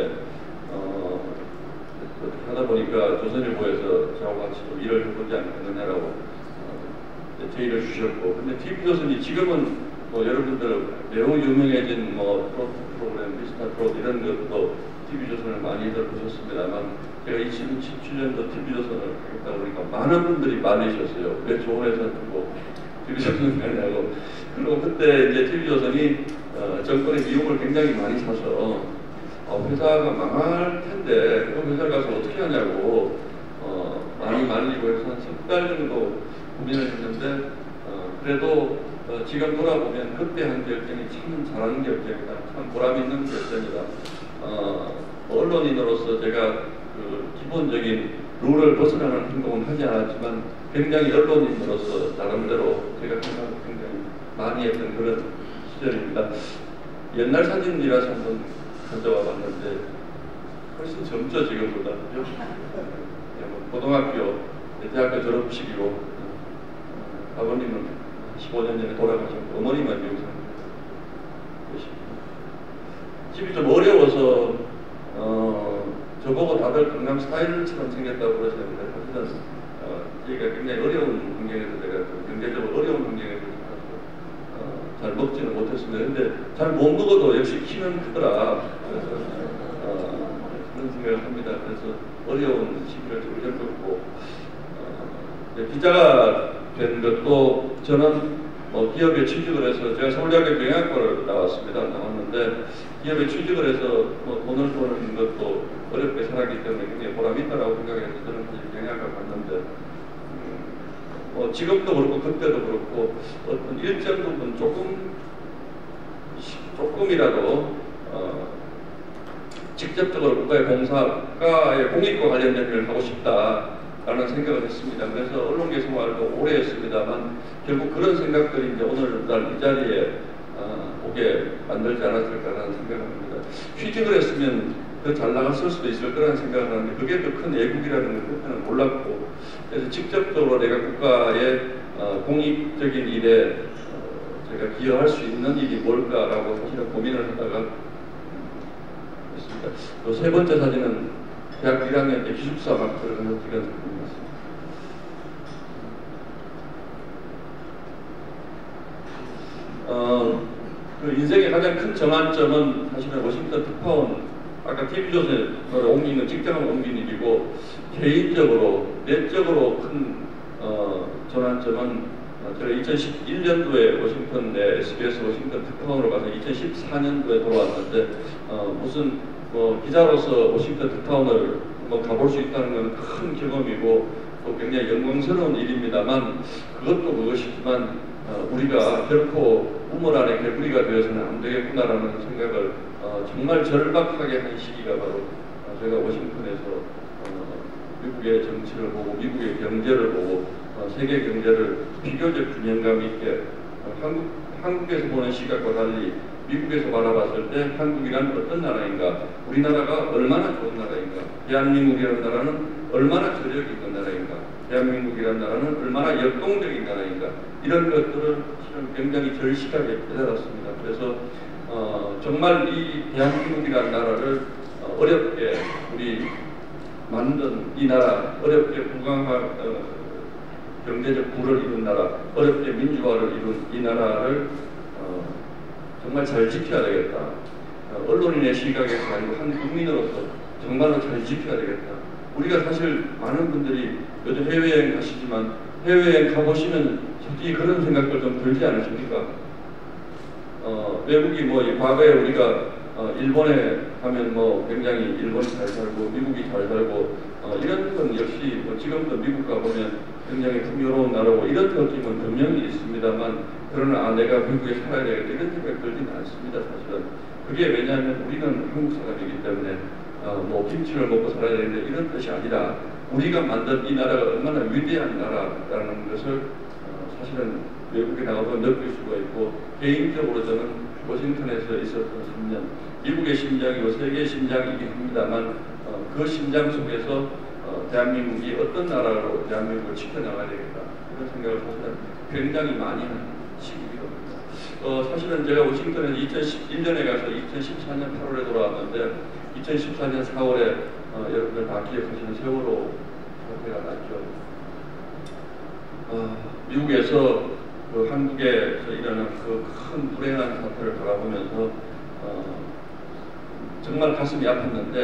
하다 보니까 조선일보에서 저하고 같이 좀 일을 해보지 않겠느냐라고 제의를 주셨고, 근데 TV조선이 지금은 여러분들 매우 유명해진 프로그램, 미스터 트롯 이런 것도 TV조선을 많이들 보셨습니다만 제가 2017년도 TV조선을 하겠다 보니까 많은 분들이 말리셨어요. 왜 좋은 회사 두고 TV조선을 가냐고. 그리고 그때 이제 TV조선이 정권의 미움을 굉장히 많이 사서 회사가 망할 텐데 그 회사 가서 어떻게 하냐고 많이 말리고 해서 한 3달 정도 고민을 했는데 그래도 지금 돌아보면 그때 한 결정이 참 잘하는 결정이다. 참 보람 있는 결정이다. 언론인으로서 제가 기본적인 룰을 벗어나는 행동은 하지 않았지만 굉장히 언론인으로서 나름대로 제가 생각을 굉장히 많이 했던 그런 시절입니다. 옛날 사진이라서 한번 가져와 봤는데 훨씬 젊죠 지금보다. 고등학교, 대학교 졸업식이고 아버님은 15년 전에 돌아가셨고 어머니만 미국 사는 집이 좀 어려워서 저보고 다들 강남 스타일처럼 생겼다고 그러시는데 사실은 저희가 굉장히 어려운 환경에서 제가 좀 경제적으로 어려운 환경에서 잘 먹지는 못했습니다. 근데 잘 못 먹어도 역시 키는 크더라. 그런 생각을 합니다. 그래서 어려운 시기를 좀 겪었고 기자가 된 것도 저는 기업에 취직을 해서 제가 서울대학교 경영학과를 나왔는데 기업에 취직을 해서 돈을 버는 것도 어렵게 살았기 때문에 굉장히 보람이 있다고 생각해서 저는 사실 경영학과 갔는데 지금도 그렇고 그때도 그렇고 어떤 일정 부분 조금이라도 직접적으로 국가의 공사과의 공익과 관련된 일을 하고 싶다라는 생각을 했습니다. 그래서 언론계 생활도 오래 했습니다만 결국 그런 생각들이 이제 오늘날 이 자리에 오게 만들지 않았을까라는 생각을 합니다. 취직을 했으면 더 잘 나갔을 수도 있을 거라는 생각을 하는데 그게 더 큰 애국이라는 걸 그때는 몰랐고 그래서 직접적으로 내가 국가의 공익적인 일에 제가 기여할 수 있는 일이 뭘까라고 사실은 고민을 하다가 했습니다. 또 세 번째 사진은 대학 1학년 때 기숙사 마크를 하나 찍은 사진입니다. 그 인생의 가장 큰 전환점은 사실은 워싱턴 특파원 아까 TV조선에 옮기는 직장을 옮긴 일이고 개인적으로 내적으로 큰 전환점은 제가 2011년도에 워싱턴 내 SBS 워싱턴 특파원으로 가서 2014년도에 돌아왔는데 무슨 기자로서 워싱턴 특파원을 가볼 수 있다는 건 큰 경험이고 또 굉장히 영광스러운 일입니다만 그것도 그것이지만 우리가 결코 우물 안에 개구리가 되어서는 안 되겠구나라는 생각을 정말 절박하게 한 시기가 바로 제가 워싱턴에서 미국의 정치를 보고 미국의 경제를 보고 세계 경제를 비교적 균형감 있게 한국에서 보는 시각과 달리 미국에서 바라봤을 때 한국이란 어떤 나라인가, 우리나라가 얼마나 좋은 나라인가, 대한민국이라는 나라는 얼마나 저력이 있는 나라인가, 대한민국이라는 나라는 얼마나 역동적인 나라인가 이런 것들을 굉장히 절실하게 깨달았습니다. 그래서 정말 이 대한민국이라는 나라를 어렵게 우리 만든 이 나라, 어렵게 경제적 부를 이룬 나라, 어렵게 민주화를 이룬 이 나라를 정말 잘 지켜야 되겠다. 언론인의 시각에서 아니고 한 국민으로서 정말로 잘 지켜야 되겠다. 우리가 사실 많은 분들이 요즘 해외여행 가시지만 해외여행 가보시면 솔직히 그런 생각들 좀 들지 않으십니까? 외국이 과거에 우리가 일본에 가면 굉장히 일본이 잘 살고 미국이 잘 살고 이런 건 역시 지금도 미국 가보면 굉장히 풍요로운 나라고 이런 느낌은 분명히 있습니다만 그러나 내가 미국에 살아야 되겠다 이런 생각 들지는 않습니다. 사실은 그게 왜냐하면 우리는 한국 사람이기 때문에 김치를 먹고 살아야 되는데 이런 뜻이 아니라 우리가 만든 이 나라가 얼마나 위대한 나라라는 것을 사실은 외국에 나가서 느낄 수가 있고 개인적으로 저는 워싱턴에서 있었던 3년 미국의 심장이고 세계의 심장이긴 합니다만 그 심장 속에서 대한민국이 어떤 나라로 대한민국을 지켜나가야 되겠다 이런 생각을 사실은 굉장히 많이 한 시기이기도 합니다. 사실은 제가 워싱턴에서 2011년에 가서 2014년 8월에 돌아왔는데 2014년 4월에 여러분들 다 기억하시는 세월호 사태가 났죠. 미국에서 한국에서 일어난 그 큰 불행한 사태를 바라보면서 정말 가슴이 아팠는데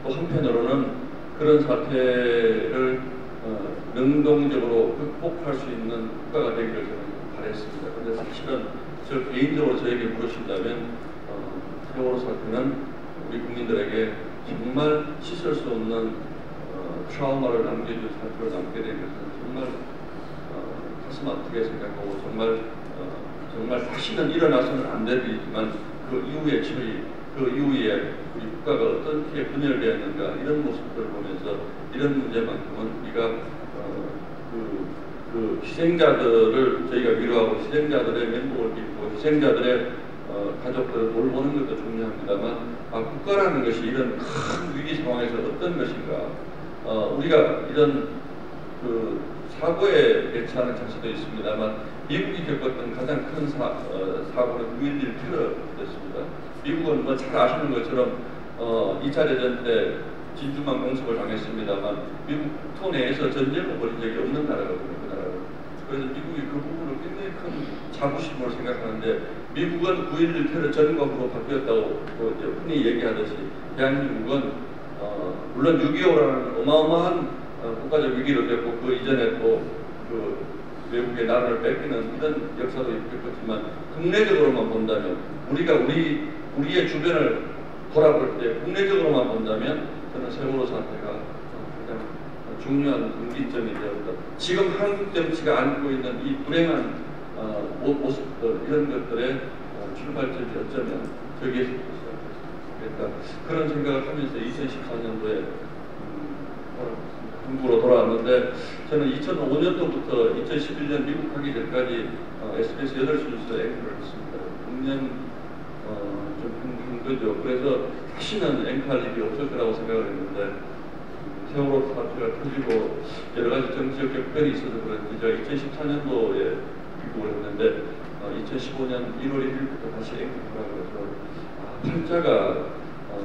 또 한편으로는 그런 사태를 능동적으로 극복할 수 있는 국가가 되기를 저는 바랬습니다. 그런데 사실은 저 개인적으로 저에게 물으신다면 세월호 사태는 우리 국민들에게 정말 씻을 수 없는 트라우마를 남겨줄 사태를 남게 된 것은 정말 가슴 아프게 생각하고 정말 다시는 일어나서는 안 될 일이지만 그 이후의 처리, 그 이후에 우리 국가가 어떻게 분열되었는가 이런 모습들을 보면서 이런 문제만큼은 우리가 그 희생자들을 저희가 위로하고 희생자들의 면목을 빚고 희생자들의 가족들을 돌보는 것도 중요합니다만 국가라는 것이 이런 큰 위기 상황에서 어떤 것인가 우리가 이런 그 사고에 대처하는 자세도 있습니다만 미국이 겪었던 가장 큰 사고는 9.11 테러였습니다. 미국은 뭐 잘 아시는 것처럼 2차 대전 때 진주만 공습을 당했습니다만 미국 토내에서 전쟁을 벌인 적이 없는 나라거든요. 그 나라는. 그래서 미국이 그 부분을 굉장히 큰 자부심으로 생각하는데 미국은 9.11 테러 전과후로 바뀌었다고 이제 흔히 얘기하듯이 대한민국은 물론 6.25라는 어마어마한 국가적 위기를 겪고 그 이전에 또 그 외국의 나라를 뺏기는 이런 역사도 겪었지만 국내적으로만 본다면 우리가 우리의 주변을 돌아볼 때 국내적으로만 본다면 저는 세월호 사태가 가장 중요한 분기점이 되었다. 지금 한국 정치가 안고 있는 이 불행한 모습들 이런 것들의 출발점이 어쩌면 저기에서 시작했다. 그런 생각을 하면서 2014년도에 한국으로 돌아왔는데 저는 2005년도부터 2011년 미국 가기 전까지 SBS 8시 뉴스에 앵커를 했습니다. 6년 좀 한 거죠. 그래서 다시는 앵커할 일이 없을 거라고 생각을 했는데 세월호 사태가 터지고 여러 가지 정치적 격변이 있어서 그런지 제가 2014년도에 귀국을 했는데 2015년 1월 1일부터 다시 앵커를 해서 팔자가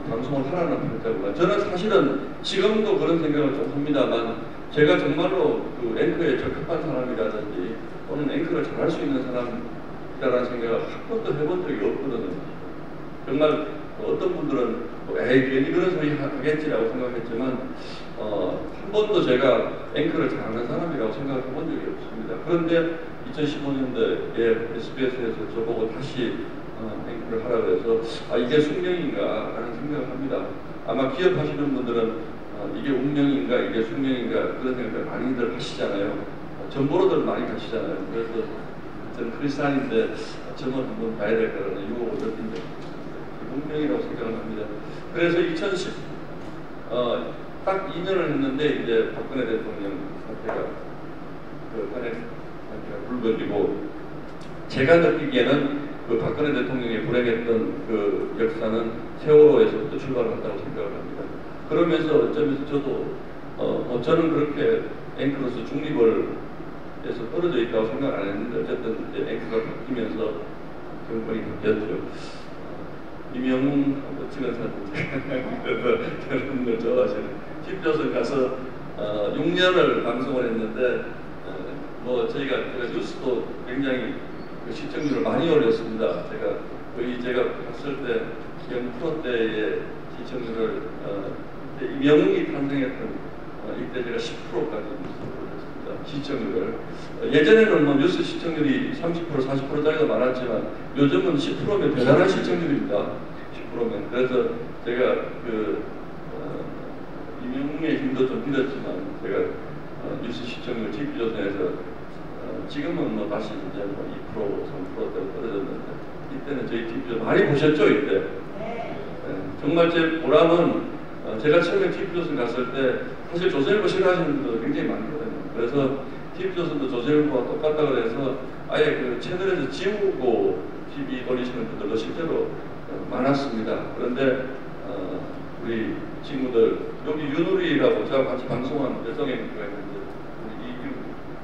방송을 하라는 팔자구나. 저는 사실은 지금도 그런 생각을 좀 합니다만 제가 정말로 그 앵커에 적합한 사람이라든지 또는 앵커를 잘할 수 있는 사람이라는 생각을 한 번도 해본 적이 없거든요. 정말 어떤 분들은 에이 괜히 그런 소리 하겠지라고 생각했지만 한 번도 제가 앵커를 잘하는 사람이라고 생각해 본 적이 없습니다. 그런데 2015년도에 SBS에서 저보고 다시 앵커를 하라고 해서 이게 숙명인가 라는 생각을 합니다. 아마 기억하시는 분들은 이게 운명인가 이게 숙명인가 그런 생각을 많이들 하시잖아요. 전보로들 많이 하시잖아요. 그래서 저는 크리스찬인데 점을 한번 봐야 될 거라는 유혹을 느낀다. 운명이라고 생각을 합니다. 그래서 딱 2년을 했는데 이제 박근혜 대통령 사태가 탄핵 사태가 불거지고 제가 느끼기에는 그 박근혜 대통령이 불행했던 그 역사는 세월호에서부터 출발한다고 생각을 합니다. 그러면서 어쩌면서 저도 저는 그렇게 앵커로서 중립을 해서 떨어져 있다고 생각 안 했는데 어쨌든 이제 앵커가 바뀌면서 정권이 바뀌었죠. 이명웅하고 찍은 사진 저는 걸 좋아하시는 TV조선 가서 6년을 방송을 했는데 뭐 제가 뉴스도 굉장히 그 시청률을 많이 올렸습니다. 제가 봤을 때 영 프로 때의 시청률을 이명웅이 탄생했던 이때 제가 10%까지 올렸습니다. 시청률을 예전에는 뭐 뉴스 시청률이 30% 40%짜리도 많았지만 요즘은 10%면 대단한 시청률입니다. 10%면 그래서 제가 이명웅의 힘도 좀 빌었지만 제가 뉴스 시청률 TV조선에서 지금은 뭐 다시 이제 뭐 2% 3%대로 떨어졌는데 이때는 저희 TV조선 많이 보셨죠 이때? 네. 정말 제 보람은 제가 처음에 TV조선 갔을 때 사실 조선일보 싫어하시는 분들 굉장히 많거든요. 그래서 TV조선도 조선일보와 똑같다 그래서 아예 그 채널에서 지우고 TV 돌리시는 분들도 실제로 많았습니다. 그런데 우리 친구들 여기 윤우리라고 저와 같이 방송한 여성의 앵커가 있는데 우리 이규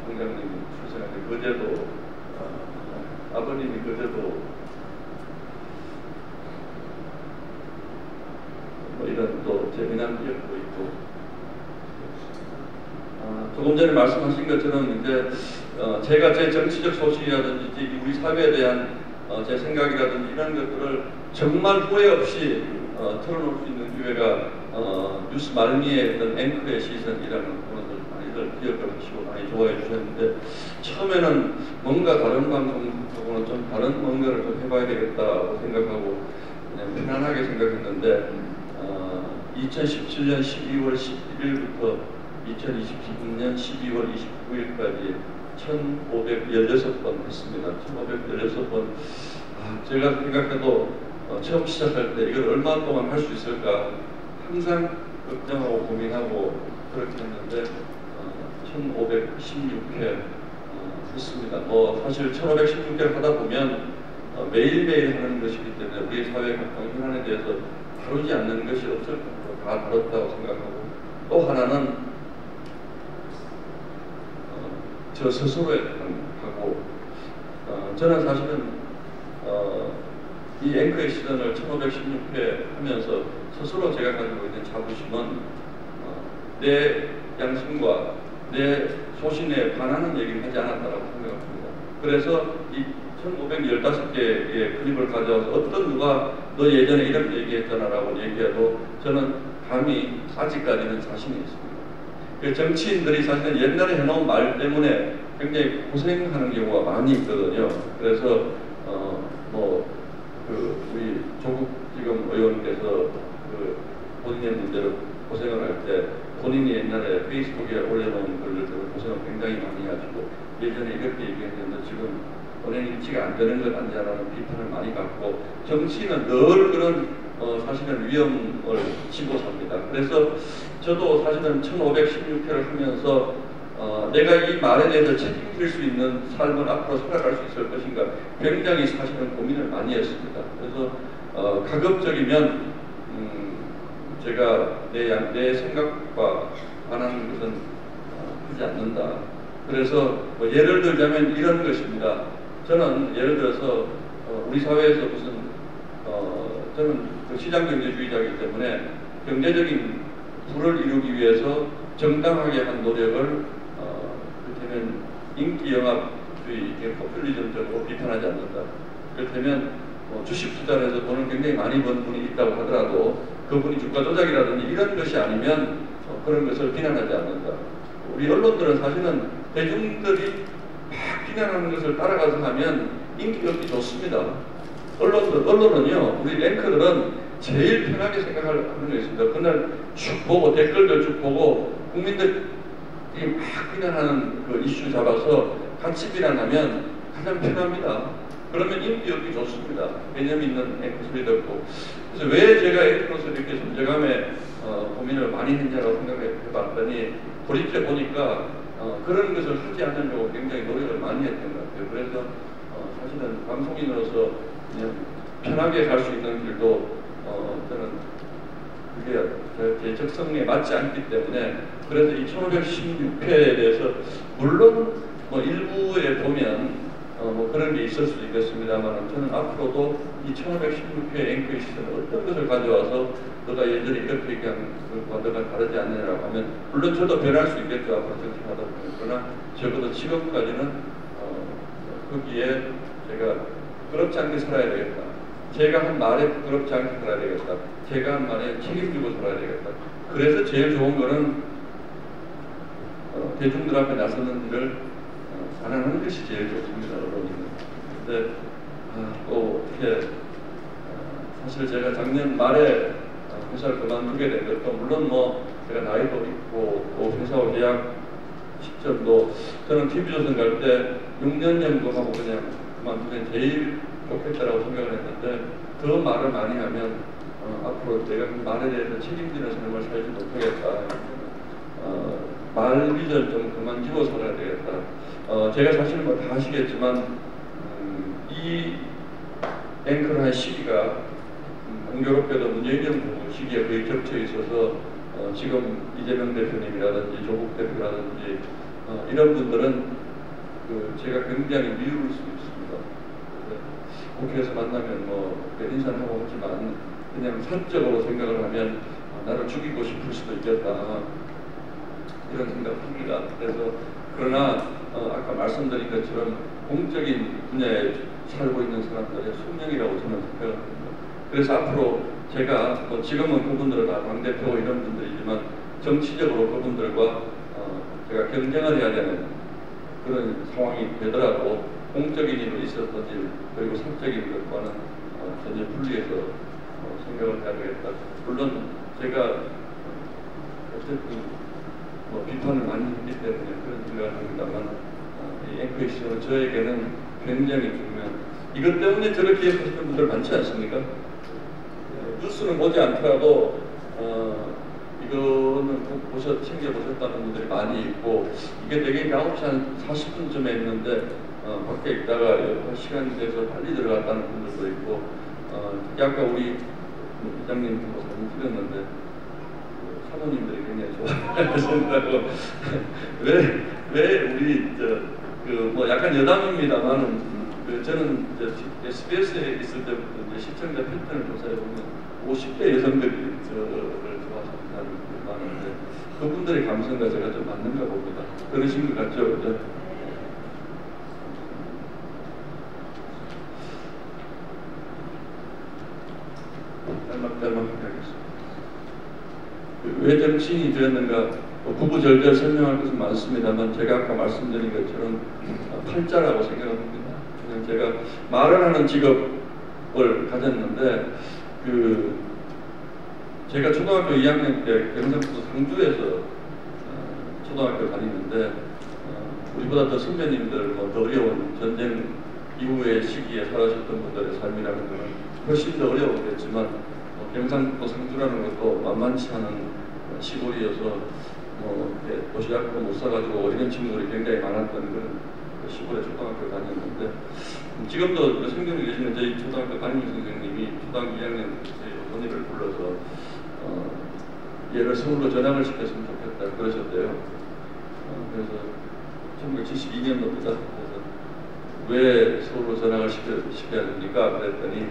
총장님이 출생하는데 그제도 아버님이 그제도 뭐 이런 또 재미난 기억도 있고 조금 전에 말씀하신 것처럼 이제 제가 제 정치적 소신이라든지 우리 사회에 대한 제 생각이라든지 이런 것들을 정말 후회 없이 털어놓을 수 있는 기회가 뉴스 말미에 있던 앵커의 시선이라는 부분을 많이들 기억을 하시고 많이 좋아해 주셨는데 처음에는 뭔가 다른 방송하고는 좀 다른 뭔가를 좀 해봐야 되겠다고 생각하고 그냥 편안하게 생각했는데 2017년 12월 11일부터 2023년 12월 29일까지 1516번 했습니다. 1516번. 제가 생각해도 처음 시작할 때 이걸 얼마 동안 할 수 있을까 항상 걱정하고 고민하고 그렇게 했는데 1516회 했습니다. 사실 1516회를 하다 보면 매일매일 하는 것이기 때문에 우리 사회 각종 현안에 대해서 다루지 않는 것이 없을 겁니다. 다 다뤘다고 생각하고 또 하나는 저 스스로에 하고 저는 사실은 이 앵커의 시선을 1516회 하면서 스스로 제가 가지고 있는 자부심은 내 양심과 내 소신에 반하는 얘기를 하지 않았다고 생각합니다. 그래서 이 1515개의 클립을 가져와서 어떤 누가 너 예전에 이렇게 얘기했잖아 라고 얘기해도 저는 감히 아직까지는 자신이 있습니다. 그 정치인들이 사실은 옛날에 해놓은 말 때문에 굉장히 고생하는 경우가 많이 있거든요. 그래서 우리 조국 지금 의원께서 본인의 문제로 고생을 할 때 본인이 옛날에 페이스북에 올려놓은 글들 때문에 고생을 굉장히 많이 하시고 예전에 이렇게 얘기했는데 지금 본인 인지가 안 되는 것 아니냐라는 비판을 많이 받고 정치인은 늘 그런 사실은 위험을 지고 삽니다. 그래서 저도 사실은 1516회를 하면서 내가 이 말에 대해서 책임질 수 있는 삶을 앞으로 살아갈 수 있을 것인가 굉장히 사실은 고민을 많이 했습니다. 그래서 가급적이면 제가 내 생각과 반하는 것은 하지 않는다. 그래서 예를 들자면 이런 것입니다. 저는 예를 들어서 우리 사회에서 무슨 저는 시장경제주의자이기 때문에 경제적인 부를 이루기 위해서 정당하게 한 노력을 그렇다면 인기영합주의, 포퓰리즘적으로 비판하지 않는다. 그렇다면 주식 투자를 해서 돈을 굉장히 많이 번 분이 있다고 하더라도 그분이 주가 조작이라든지 이런 것이 아니면 그런 것을 비난하지 않는다. 우리 언론들은 사실은 대중들이 막 비난하는 것을 따라가서 하면 인기가 얻기 좋습니다. 언론은요, 우리 앵커들은 제일 편하게 생각하는 게 있습니다. 그날 쭉 보고 댓글들 쭉 보고 국민들이 막 비난하는 그 이슈 잡아서 같이 비난하면 가장 편합니다. 그러면 인기 얻기 좋습니다. 개념 있는 앵커 소리 듣고. 그래서 왜 제가 앵커로서 이렇게 존재감에 고민을 많이 했냐고 생각해 봤더니 돌이켜 보니까 그런 것을 하지 않으려고 굉장히 노력을 많이 했던 것 같아요. 그래서 사실은 방송인으로서 그냥 편하게 갈 수 있는 길도 저는 그게 제 적성에 맞지 않기 때문에 그래서 이 1516회에 대해서 물론 일부에 보면 그런 게 있을 수도 있겠습니다만 저는 앞으로도 이 1516회 앵커의 시선을 어떤 것을 가져와서 너가 예전에 이렇게 얘기한 것과 너가 다르지 않느냐라고 하면 물론 저도 변할 수 있겠죠. 앞으로 정치하다 보면. 그러나 적어도 지금까지는 거기에 제가 부끄럽지 않게 살아야 되겠다. 제가 한 말에 부끄럽지 않게 살아야 되겠다. 제가 한 말에 책임지고 살아야 되겠다. 그래서 제일 좋은 거는 대중들 앞에 나서는 일을 안 하는 것이 제일 좋습니다. 언론인은. 근데 또 이렇게 사실 제가 작년 말에 회사를 그만두게 된 것도 물론 제가 나이도 있고 또 회사와 계약 시점도 저는 TV조선 갈 때 6년 정도 하고 그냥 그만두면 제일 좋겠다라고 생각을 했는데 그 말을 많이 하면 앞으로 내가 그 말에 대해서 책임지는 삶을 살지 못하겠다. 말 빚을 좀 그만 지고 살아야 되겠다. 제가 사실 다 아시겠지만 이 앵커를 한 시기가 공교롭게도 문재인 정부 시기에 거의 겹쳐 있어서 지금 이재명 대표님이라든지 조국 대표라든지 이런 분들은 제가 굉장히 미울 수 있습니다. 국회에서 만나면 인사를 하고 하지만 그냥 사적으로 생각을 하면 나를 죽이고 싶을 수도 있겠다 이런 생각합니다. 그래서 그러나 아까 말씀드린 것처럼 공적인 분야에 살고 있는 사람들의 숙명이라고 저는 생각합니다. 그래서 앞으로 제가 지금은 그분들은 다 당대표 이런 분들이지만 정치적으로 그분들과 제가 경쟁을 해야 되는 그런 상황이 되더라도 공적인 일이 있었던 일 그리고 사적인 것과는 전혀 분리해서 생각을 해야 되겠다. 물론 제가 어쨌든 비판을 많이 했기 때문에 그런 생각을 합니다만 이 앵커의 시선은 저에게는 굉장히 중요한 이것 때문에 저렇게 하시는 분들 많지 않습니까? 뉴스는 보지 않더라도 이거는 꼭 챙겨보셨다는 분들이 많이 있고 이게 되게 9시 한 40분쯤에 했는데 밖에 있다가 시간이 돼서 빨리 들어갔다는 분들도 있고 아까 우리 부장님 사진 찍었는데 사모님들이 굉장히 좋아하신다고 왜 우리 약간 여담입니다만 저는 이제 SBS에 있을 때부터 이제 시청자 패턴을 조사해 보면 50대 여성들이 저를 좋아한다는 분이 많은데 그분들의 감성과 제가 좀 맞는가 봅니다. 그러신 것 같죠, 그죠? 짤막짤막하게 하겠습니다. 왜 정치인이 되었는가? 구구절절 설명할 것은 많습니다만 제가 아까 말씀드린 것처럼 팔자라고 생각합니다. 그냥 제가 말을 하는 직업을 가졌는데 제가 초등학교 2학년 때 경상북도 상주에서 초등학교 다니는데 우리보다 더 선배님들 더 어려운 전쟁 이후의 시기에 살아셨던 분들의 삶이라는 것은 훨씬 더 어려웠겠지만 경상북도 상주라는 것도 만만치 않은 시골이어서 도시락도 못 사가지고 어린 친구들이 굉장히 많았던 그런 시골에 초등학교 다녔는데 지금도 생존에 계시는 저희 초등학교 담임 선생님이 초등학교 2학년 언니를 불러서 얘를 서울로 전학을 시켰으면 좋겠다 그러셨대요. 그래서 1972년도입니다. 그래서 왜 서울로 전학을 시켜야 됩니까? 그랬더니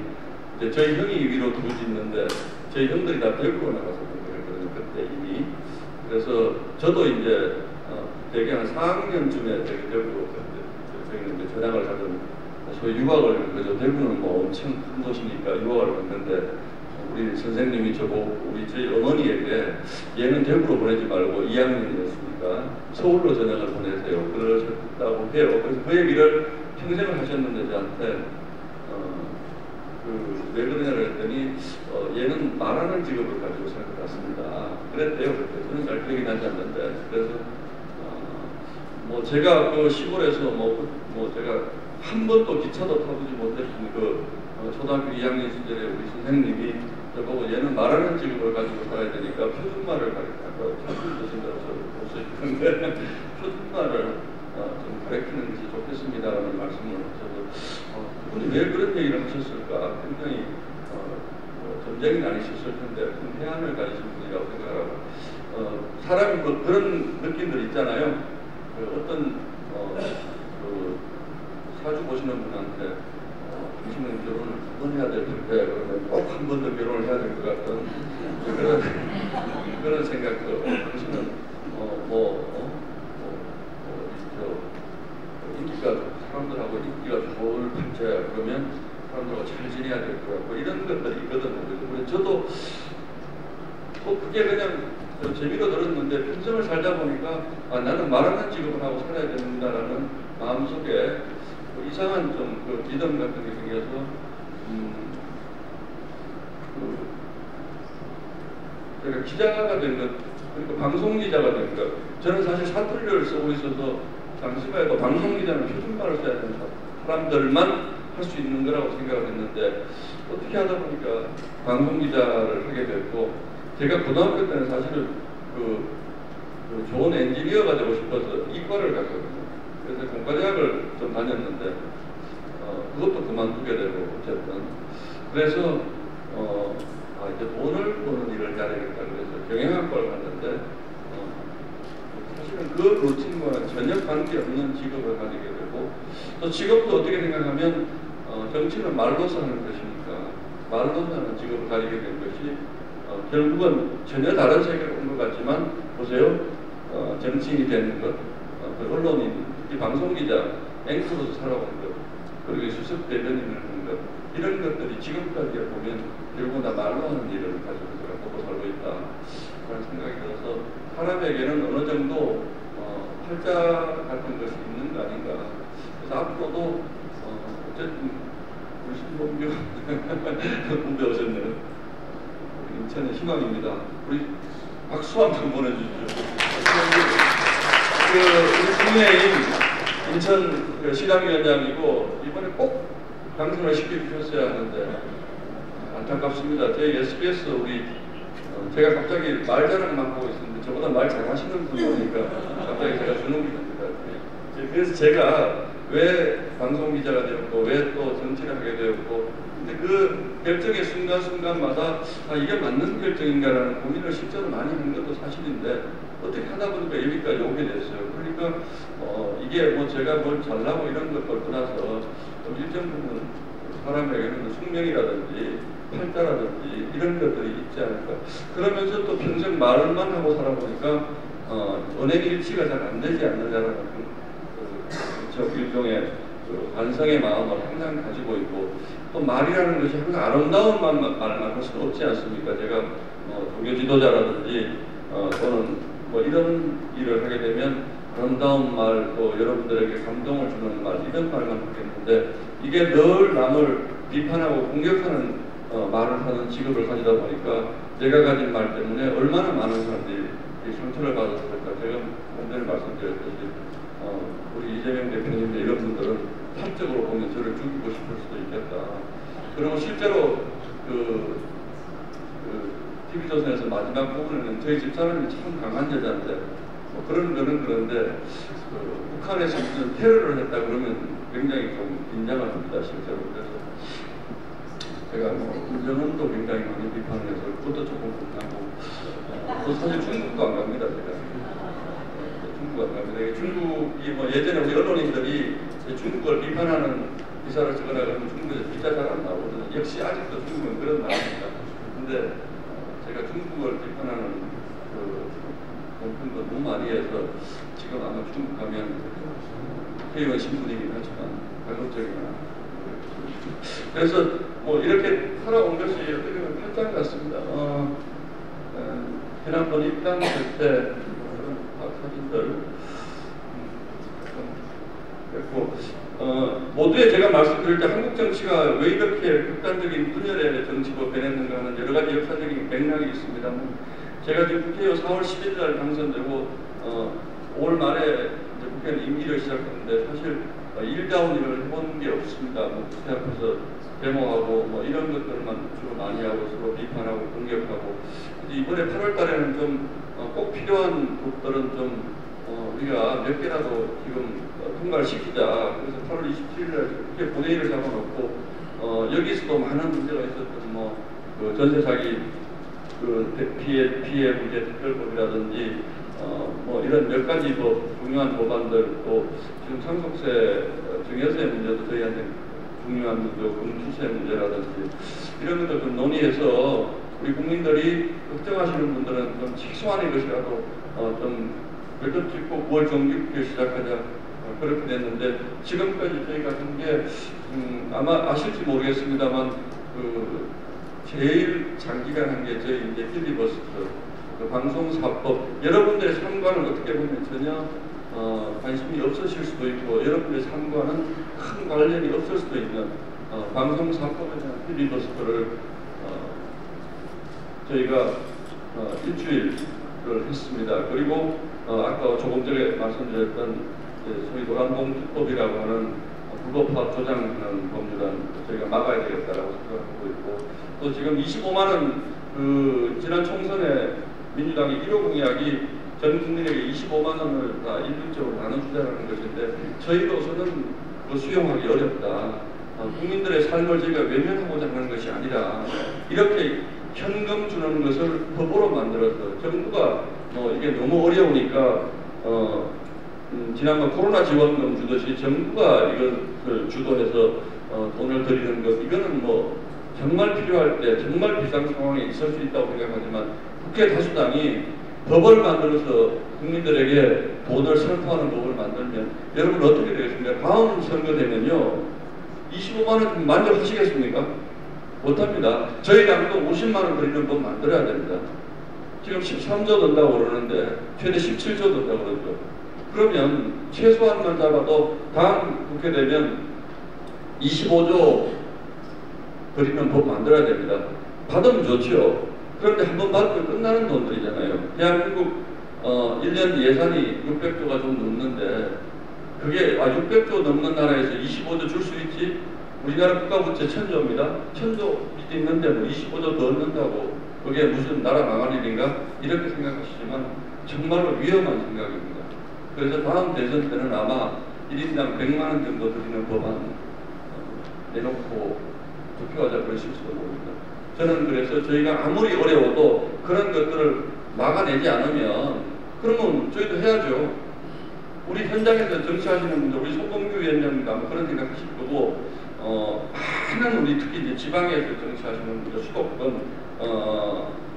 이제 저희 형이 위로 둘이 있는데 저희 형들이 다 대구로 나갔었던 거예요. 그때 이미. 그래서 저도 이제 대개 한 4학년쯤에 대구로 전학을 가던 소위 유학을 그래서 대구는 뭐 엄청 큰 도시니까 유학을 갔는데 우리 선생님이 저희 어머니에게 얘는 대구로 보내지 말고 2학년이었으니까 서울로 전학을 보내세요. 그러셨다고 해요. 그래서 그 얘기를 평생을 하셨는데 저한테 왜 그러냐고 했더니 얘는 말하는 직업을 가지고 살 것 같습니다. 그랬대요. 저는 잘 기억이 나지 않는데 그래서 뭐 제가 그 시골에서 뭐 제가 한 번도 기차도 타보지 못했던 초등학교 2학년 시절에 우리 선생님이 저보고 얘는 말하는 직업을 가지고 살아야 되니까 표준말을 가르치고 표준말을 볼 수 있는데 표준말을 좀 가르치는 것이 좋겠습니다라는 말씀을 하셔서 그분이 왜 그런 얘기를 하셨을까? 굉장히 전쟁이 아니셨을 텐데 큰 해안을 가지신 분이라고 생각하고 사람이 그런 느낌들 있잖아요. 어떤 사주 보시는 분한테 당신은 결혼을 두 번 해야 될 텐데 그러면 꼭 한 번 더 결혼을 해야 될 것 같은 그런 생각도 당신은 인기가 사람들하고 인기가 좋을 판자야 그러면 사람들하고 잘 지내야 될 것 같고 이런 것들이 있거든요. 그래서 저도 그게 그냥 재미로 들었는데 평생을 살다 보니까 나는 말하는 직업을 하고 살아야 된다라는 마음속에 이상한 좀 믿음 같은 게 생겨서 제가 기자가 된 것, 그리고 방송 기자가 된 것. 저는 사실 사투리를 쓰고 있어서 당시만 방송 기자는 표준말을 써야 되는 사람들만 할 수 있는 거라고 생각을 했는데 어떻게 하다 보니까 방송 기자를 하게 됐고 제가 고등학교 때는 사실은 좋은 엔지니어가 되고 싶어서 이과를 갔거든요. 그래서 공과대학을 좀 다녔는데 그것도 그만두게 되고 어쨌든 그래서 이제 돈을 버는 일을 해야 되겠다 그래서 경영학과를 갔는데 사실은 그 루틴과는 전혀 관계없는 직업을 가지게 되고 또 직업도 어떻게 생각하면 정치는 말로서 하는 것이니까 말로서 하는 직업을 가지게 된 것이 결국은 전혀 다른 세계로 온 것 같지만 보세요. 정치인이 되는 것, 언론인, 특히 방송기자, 앵커로서 살아온 것, 그리고 수석 대변인을 하는 것 이런 것들이 지금까지 보면 결국 다 말로 하는 일을 가지고 먹고 살고 있다 그런 생각이 들어서 사람에게는 어느 정도 팔자 같은 것이 있는 거 아닌가. 그래서 앞으로도 어쨌든 우리 신봉규 군대 오셨네요. 인천의 희망입니다. 우리 박수 한번 보내주십시오. 우리 국민의힘 인천 시당위원장이고 이번에 꼭 당선을 시켜주셨어야 하는데 안타깝습니다. 저희 SBS 우리 제가 갑자기 말 자랑만 하고 있었는데 저보다 말 잘하시는 분이 오니까 갑자기 제가 주눅이 납니다. 그래서 제가 왜 방송기자가 되었고 왜 또 정치를 하게 되었고 근데 그 결정의 순간순간마다 이게 맞는 결정인가라는 고민을 실제로 많이 한 것도 사실인데 어떻게 하다 보니까 여기까지 오게 됐어요. 그러니까 이게 뭐 제가 뭘 잘나고 이런 것을 떠나서 좀 사람에게는 숙명이라든지 팔자라든지 이런 것들이 있지 않을까. 그러면서 또 평생 말만 하고 살아보니까 언행일치가 잘 안 되지 않느냐라는 일종의 반성의 마음을 항상 가지고 있고, 또 말이라는 것이 항상 아름다운 말만 할 수는 없지 않습니까? 제가 종교 지도자라든지 또는 뭐 이런 일을 하게 되면 아름다운 말, 또 여러분들에게 감동을 주는 말, 이런 말만 하겠는데, 이게 늘 남을 비판하고 공격하는 말을 하는 직업을 가지다 보니까 내가 가진 말 때문에 얼마나 많은 사람들이 상처를 받았을까. 제가 먼저 말씀드렸듯이 우리 이재명 대표님들 이런 분들은 사적으로 보면 저를 죽이고 싶을 수도 있겠다. 그리고 실제로 TV조선에서 마지막 부분에는 저희 집사람이 참 강한 여자인데 그런 거는 그런데 북한에서 무슨 테러를 했다 그러면 굉장히 좀 긴장을 합니다, 실제로. 그래서 제가 김정은도 굉장히 많이 비판을 해서 그것도 조금 불편하고, 또 사실 중국도 안 갑니다, 제가. 중국 안 갑니다. 중국이 뭐 예전에 우리 언론인들이 중국을 비판하는 기사를 쓰거나 그러면 중국에서 기사 잘 안 나오거든요. 역시 아직도 중국은 그런 나라입니다. 근데 제가 중국을 비판하는 공편도 너무 많이 해서 지금 아마 중국 가면 회의원 신분이긴 하지만 가급적이나. 그래서 뭐 이렇게 살아온 것이 어떻게 보면 팔짱 같습니다. 지난번 입당할 때 사진들 그리고 모두에 제가 말씀드릴 때 한국 정치가 왜 이렇게 극단적인 분열의 정치로 변했는가 하는 여러 가지 역사적인 맥락이 있습니다. 제가 지금 국회의원 4월 10일 날 당선되고 5월 말에 이제 국회의원 임기를 시작했는데 사실 일다운 일을 해본 게 없습니다. 국회 앞에서 데모하고 뭐 이런 것들만 주로 많이 하고 서로 비판하고 공격하고, 이번에 8월 달에는 좀 꼭 필요한 것들은 좀 우리가 몇 개라도 지금 통과를 시키자. 그래서 8월 27일에 국회 본회의를 잡아놓고 여기서도 많은 문제가 있었던 그 전세 사기 피해 문제 특별법이라든지 뭐 이런 몇 가지 중요한 법안들, 또 지금 상속세 증여세 문제도 저희한테 중요한 문제, 금투세 문제라든지 이런 것들 좀 논의해서 우리 국민들이 걱정하시는 분들은 좀 최소한의 것이라도 좀 별도 찍고 9월 정기국회 시작하자 그렇게 됐는데, 지금까지 저희가 한 게 아마 아실지 모르겠습니다만 제일 장기간 한 게 저희 이제 필리버스터 방송사법, 여러분들의 삶과는 어떻게 보면 전혀 관심이 없으실 수도 있고 여러분들의 삶과는 큰 관련이 없을 수도 있는 방송사법에 대한 필리버스터를 저희가 일주일을 했습니다. 그리고 아까 조금 전에 말씀드렸던 소위 노란봉투법이라고 하는 불법화 조장하는 법률안 저희가 막아야 되겠다라고 생각하고 있고, 또 지금 25만 원 지난 총선에 민주당이 1호 공약이 전 국민에게 25만 원을 다 일률적으로 나눠주자는 것인데 저희로서는 수용하기 어렵다. 국민들의 삶을 저희가 외면하고자 하는 것이 아니라 이렇게 현금 주는 것을 법으로 만들어서 정부가 이게 너무 어려우니까 지난번 코로나 지원금 주듯이 정부가 이것을 주도해서 돈을 드리는 것, 이거는 정말 필요할 때 정말 비상 상황에 있을 수 있다고 생각하지만 국회 다수당이 법을 만들어서 국민들에게 돈을 선포하는 법을 만들면 여러분 어떻게 되겠습니까? 다음 선거 되면요 25만 원 만족하시겠습니까? 못합니다. 저희 당도 50만 원 드리는 법 만들어야 됩니다. 지금 13조 든다고 그러는데 최대 17조 든다고 그러죠. 그러면 최소한만 잡아도 다음 국회 되면 25조 드리는 법 만들어야 됩니다. 받으면 좋죠. 그런데 한 번 받으면 끝나는 돈들이잖아요. 대한민국 1년 예산이 600조가 좀 넘는데 그게 600조 넘는 나라에서 25조 줄 수 있지? 우리나라 국가부채 1000조입니다. 1000조 있는데 25조 더 넣는다고 그게 무슨 나라 망할 일인가? 이렇게 생각하시지만 정말로 위험한 생각입니다. 그래서 다음 대선 때는 아마 1인당 100만 원 정도 드리는 법안 내놓고 투표하자 그러실지도 모릅니다. 저는 그래서 저희가 아무리 어려워도 그런 것들을 막아내지 않으면 그러면 저희도 해야죠. 우리 현장에서 정치하시는 분들, 우리 소봉규 위원장님도 아마 그런 생각 하실 거고 많은 많은 우리 특히 이제 지방에서 정치하시는 분들, 수도권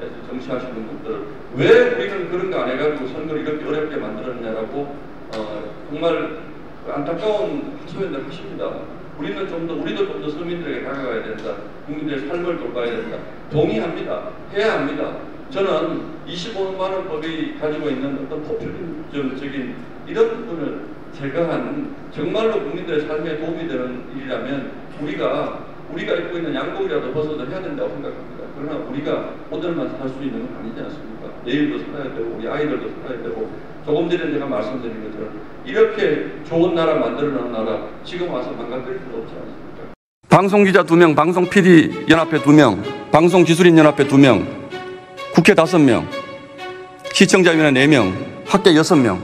에서 정치하시는 분들, 왜 우리는 그런 거 안 해가지고 선거를 이렇게 어렵게 만들었냐라고 정말 안타까운 하소연들 하십니다. 우리는 우리도 좀 더 서민들에게 다가가야 된다. 국민들의 삶을 돌봐야 된다. 동의합니다. 해야 합니다. 저는 25만 원법이 가지고 있는 어떤 포퓰리즘적인 이런 부분을 제거하는 정말로 국민들의 삶에 도움이 되는 일이라면 우리가 입고 있는 양복이라도 벗어도 해야 된다고 생각합니다. 그러나 우리가 오늘만 살 수 있는 건 아니지 않습니까? 내일도 살아야 되고 우리 아이들도 살아야 되고 조금 전에 제가 말씀드린 것처럼 이렇게 좋은 나라 만들어놓은 나라 지금 와서 망가뜨릴 필요 없지 않습니까? 방송기자 2명, 방송 PD 연합회 2명, 방송기술인 연합회 2명, 국회 5명, 시청자위원회 4명, 학계 6명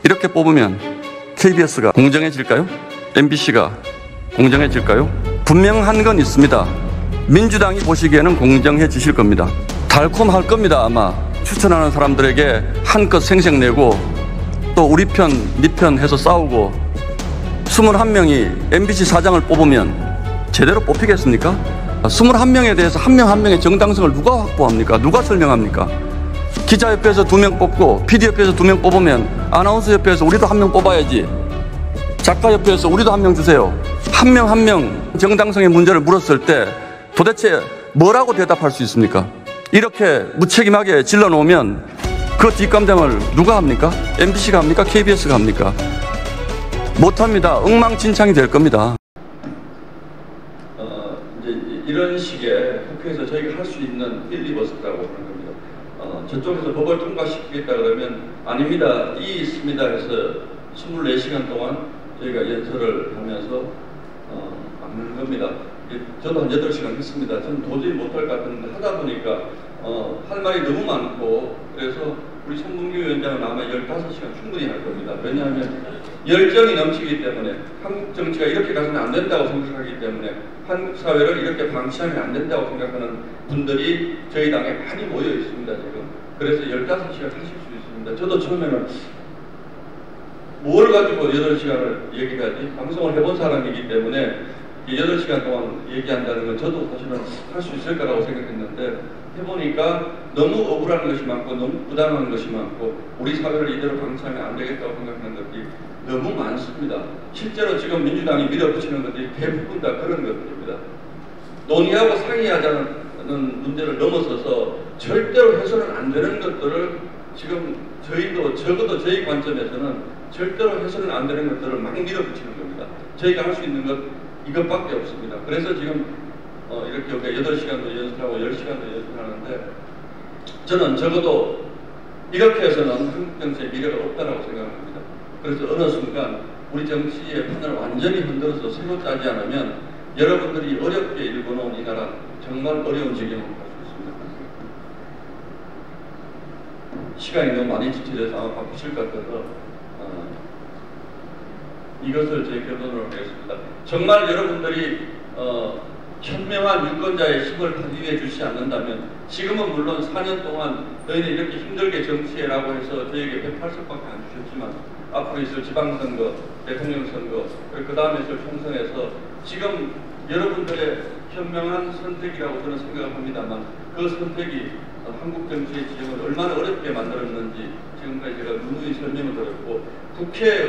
이렇게 뽑으면 KBS가 공정해질까요? MBC가 공정해질까요? 분명한 건 있습니다. 민주당이 보시기에는 공정해지실 겁니다. 달콤할 겁니다. 아마 추천하는 사람들에게 한껏 생색내고 또 우리 편, 네 편 해서 싸우고 21명이 MBC 사장을 뽑으면 제대로 뽑히겠습니까? 21명에 대해서 한 명 한 명의 정당성을 누가 확보합니까? 누가 설명합니까? 기자협회에서 2명 뽑고 PD협회에서 2명 뽑으면 아나운서협회에서 우리도 1명 뽑아야지. 작가협회에서 우리도 1명 주세요. 한 명 한 명 정당성의 문제를 물었을 때 도대체 뭐라고 대답할 수 있습니까? 이렇게 무책임하게 질러놓으면 그 뒷감당을 누가 합니까? MBC가 합니까? KBS가 합니까? 못합니다. 엉망진창이 될 겁니다. 이제 이런 식의 국회에서 저희가 할 수 있는 필리버스터라고 하는 겁니다. 저쪽에서 법을 통과시키겠다 그러면 아닙니다. 이 있습니다 해서 24시간 동안 저희가 연설을 하면서 막는 겁니다. 저도 한 8시간 했습니다. 저는 도저히 못할 것 같은데 하다 보니까 할 말이 너무 많고 그래서 우리 송문규 위원장은 아마 15시간 충분히 할 겁니다. 왜냐하면 열정이 넘치기 때문에 한국 정치가 이렇게 가서는 안 된다고 생각하기 때문에 한국 사회를 이렇게 방치하면 안 된다고 생각하는 분들이 저희 당에 많이 모여 있습니다. 지금. 그래서 15시간 하실 수 있습니다. 저도 처음에는 뭘 가지고 8시간을 얘기하지? 방송을 해본 사람이기 때문에 8시간 동안 얘기한다는 건 저도 사실은 할 수 있을 거라고 생각했는데 해보니까 너무 억울한 것이 많고 너무 부당한 것이 많고 우리 사회를 이대로 방치하면 안 되겠다고 생각하는 것들이 너무 많습니다. 실제로 지금 민주당이 밀어붙이는 것들이 대부분 다 그런 것들입니다. 논의하고 상의하자는 문제를 넘어서서 절대로 해서는 안 되는 것들을 지금 저희도 적어도 저희 관점에서는 절대로 해서는 안 되는 것들을 막 밀어붙이는 겁니다. 저희가 할 수 있는 것 이것밖에 없습니다. 그래서 지금 이렇게 8시간도 연습하고 10시간도 연습하는데 저는 적어도 이렇게 해서는 한국 정치의 미래가 없다고 생각합니다. 그래서 어느 순간 우리 정치의 판을 완전히 흔들어서 새로 짜지 않으면 여러분들이 어렵게 일궈놓은 이 나라 정말 어려운 지경으로 갈 수 있습니다. 시간이 너무 많이 지체돼서 아마 바쁘실 것 같아서 이것을 제 결론으로 하겠습니다. 정말 여러분들이 현명한 유권자의 힘을 발휘해 주시지 않는다면 지금은 물론 4년 동안 너희는 이렇게 힘들게 정치해라고 해서 저에게 180밖에 안 주셨지만 앞으로 있을 지방선거, 대통령선거, 그 다음에 있을 총선에서 지금 여러분들의 현명한 선택이라고 저는 생각을 합니다만 그 선택이 한국 정치의 지형을 얼마나 어렵게 만들었는지 지금까지 제가 누누이 설명을 드렸고 국회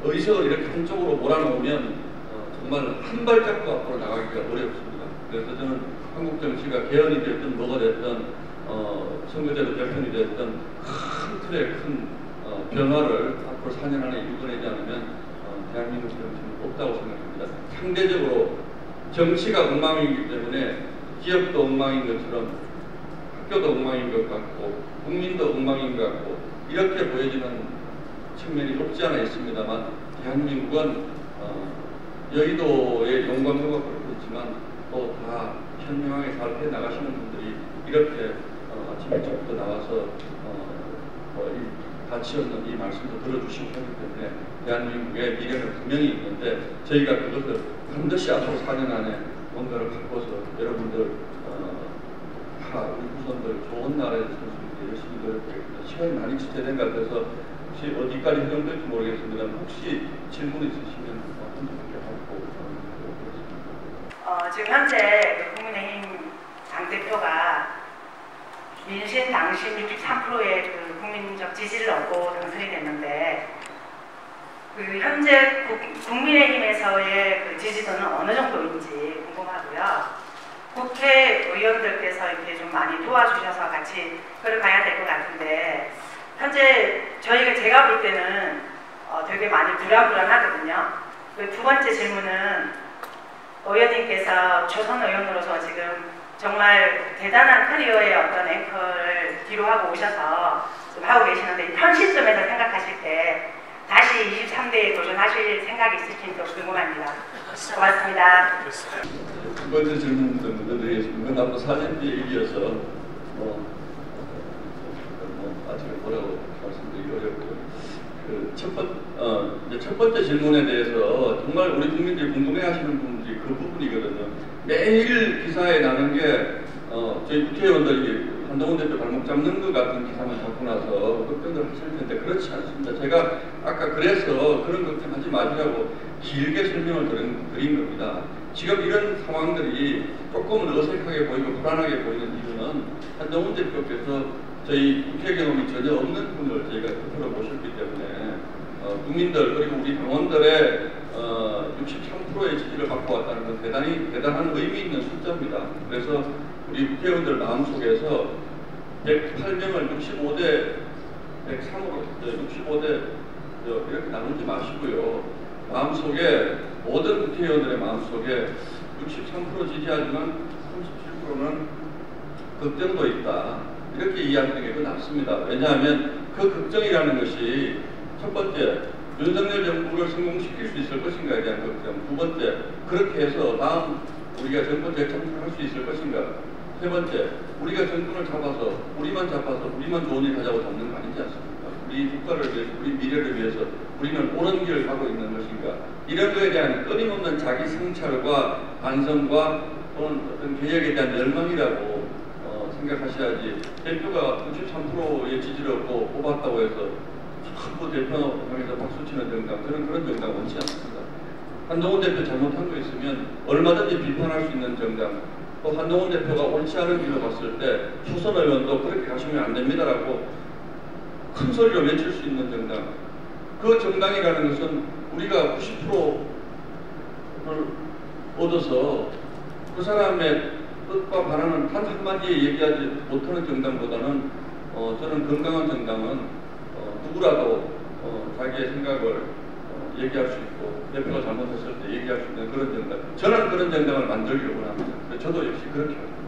의석을 이렇게 한쪽으로 몰아놓으면 정말 한 발짝도 앞으로 나가기가 어렵습니다. 그래서 저는 한국 정치가 개헌이 됐든 뭐가 됐든 선거제도 개편이 됐든 큰 틀의 큰 변화를 앞으로 4년 안에 이끌어내지 않으면 대한민국 정치는 없다고 생각합니다. 상대적으로 정치가 엉망이기 때문에 기업도 엉망인 것처럼 학교도 엉망인 것 같고 국민도 엉망인 것 같고 이렇게 보여지는 측면이 없지 않아 있습니다만 대한민국은 여의도의 용광로가 그렇겠지만 또 다 현명하게 잘 해 나가시는 분들이 이렇게 아침 일찍부터 나와서 가치 없는 이 말씀도 들어주시고 하기 때문에 대한민국의 미래는 분명히 있는데 저희가 그것을 반드시 앞으로 4년 안에 뭔가를 바꿔서 여러분들 우리 후손들 좋은 나라에서 살 수 있게 열심히 노력하겠습니다. 시간이 많이 지체된 것 같아서 혹시 어디까지 해당될지 모르겠습니다. 혹시 질문 있으시면 한 분께 하고 지금 현재 국민의힘 당대표가 민심 당심 63%의 그 국민적 지지를 얻고 당선이 됐는데 그 현재 국민의힘에서의 그 지지도는 어느 정도인지 궁금하고요. 국회의원들께서 이렇게 좀 많이 도와주셔서 같이 걸어가야 될 것 같은데 현재 제가 볼 때는 되게 많이 불안하거든요. 그 두 번째 질문은 의원님께서 초선 의원으로서 지금 정말 대단한 커리어의 어떤 앵커를 뒤로 하고 오셔서 좀 하고 계시는데 현 시점에서 생각하실 때 다시 23대에 도전하실 생각이 있으신지 궁금합니다. 고맙습니다. 두 번째 질문부터 먼저 드리겠습니다. 그건 앞으로 사전 얘기여서 아직 뭐라고 말씀드리기 어렵고요. 첫 번째 질문에 대해서 정말 우리 국민들이 궁금해하시는 부분들이 그 부분이거든요. 매일 기사에 나는 게 저희 국회의원들이 한동훈 대표 발목 잡는 것 같은 기사만 잡고 나서 걱정을 하실 텐데 그렇지 않습니다. 제가 아까 그래서 그런 걱정하지 마시라고 길게 설명을 드린 겁니다. 지금 이런 상황들이 조금은 어색하게 보이고 불안하게 보이는 이유는 한동훈 대표께서 저희 국회 경험이 전혀 없는 분을 저희가 대표로 모셨기 때문에 국민들 그리고 우리 당원들의 63%의 지지를 받고 왔다는 건 대단한 의미 있는 숫자입니다. 그래서 우리 국회의원들 마음속에서 108명을 65대 103으로 65대 이렇게 나누지 마시고요. 마음속에 모든 국회의원들의 마음속에 63% 지지하지만 37%는 걱정도 있다. 이렇게 이해하는 게 더 낫습니다. 왜냐하면 그 걱정이라는 것이 첫 번째, 윤석열 정부를 성공시킬 수 있을 것인가에 대한 걱정. 두 번째, 그렇게 해서 다음 우리가 정권 재창출을 할 수 있을 것인가. 세 번째, 우리가 정권을 잡아서 우리만 좋은 일 하자고 잡는 거 아니지 않습니까? 우리 국가를 위해서, 우리 미래를 위해서 우리는 옳은 길을 가고 있는 것인가. 이런 거에 대한 끊임없는 자기 성찰과 반성과 또는 어떤 개혁에 대한 열망이라고 생각하셔야지 대표가 93%의 지지를 얻고 뽑았다고 해서 전부 대표방에서 박수치는 정당, 저는 그런 정당 원치 않습니다. 한동훈 대표 잘못한 거 있으면 얼마든지 비판할 수 있는 정당, 또 한동훈 대표가 옳지 않은 길로 봤을 때 초선 의원도 그렇게 가시면 안 됩니다라고 큰 소리로 외칠 수 있는 정당, 그 정당이라는 것은 우리가 90%를 얻어서 그 사람의 뜻과 반하는 단 한마디에 얘기하지 못하는 정당보다는 저는 건강한 정당은 누구라도 자기의 생각을 얘기할 수 있고 대표가 잘못했을 때 얘기할 수 있는 그런 정당, 저는 그런 정당을 만들기를 원합니다. 저도 역시 그렇게 합니다.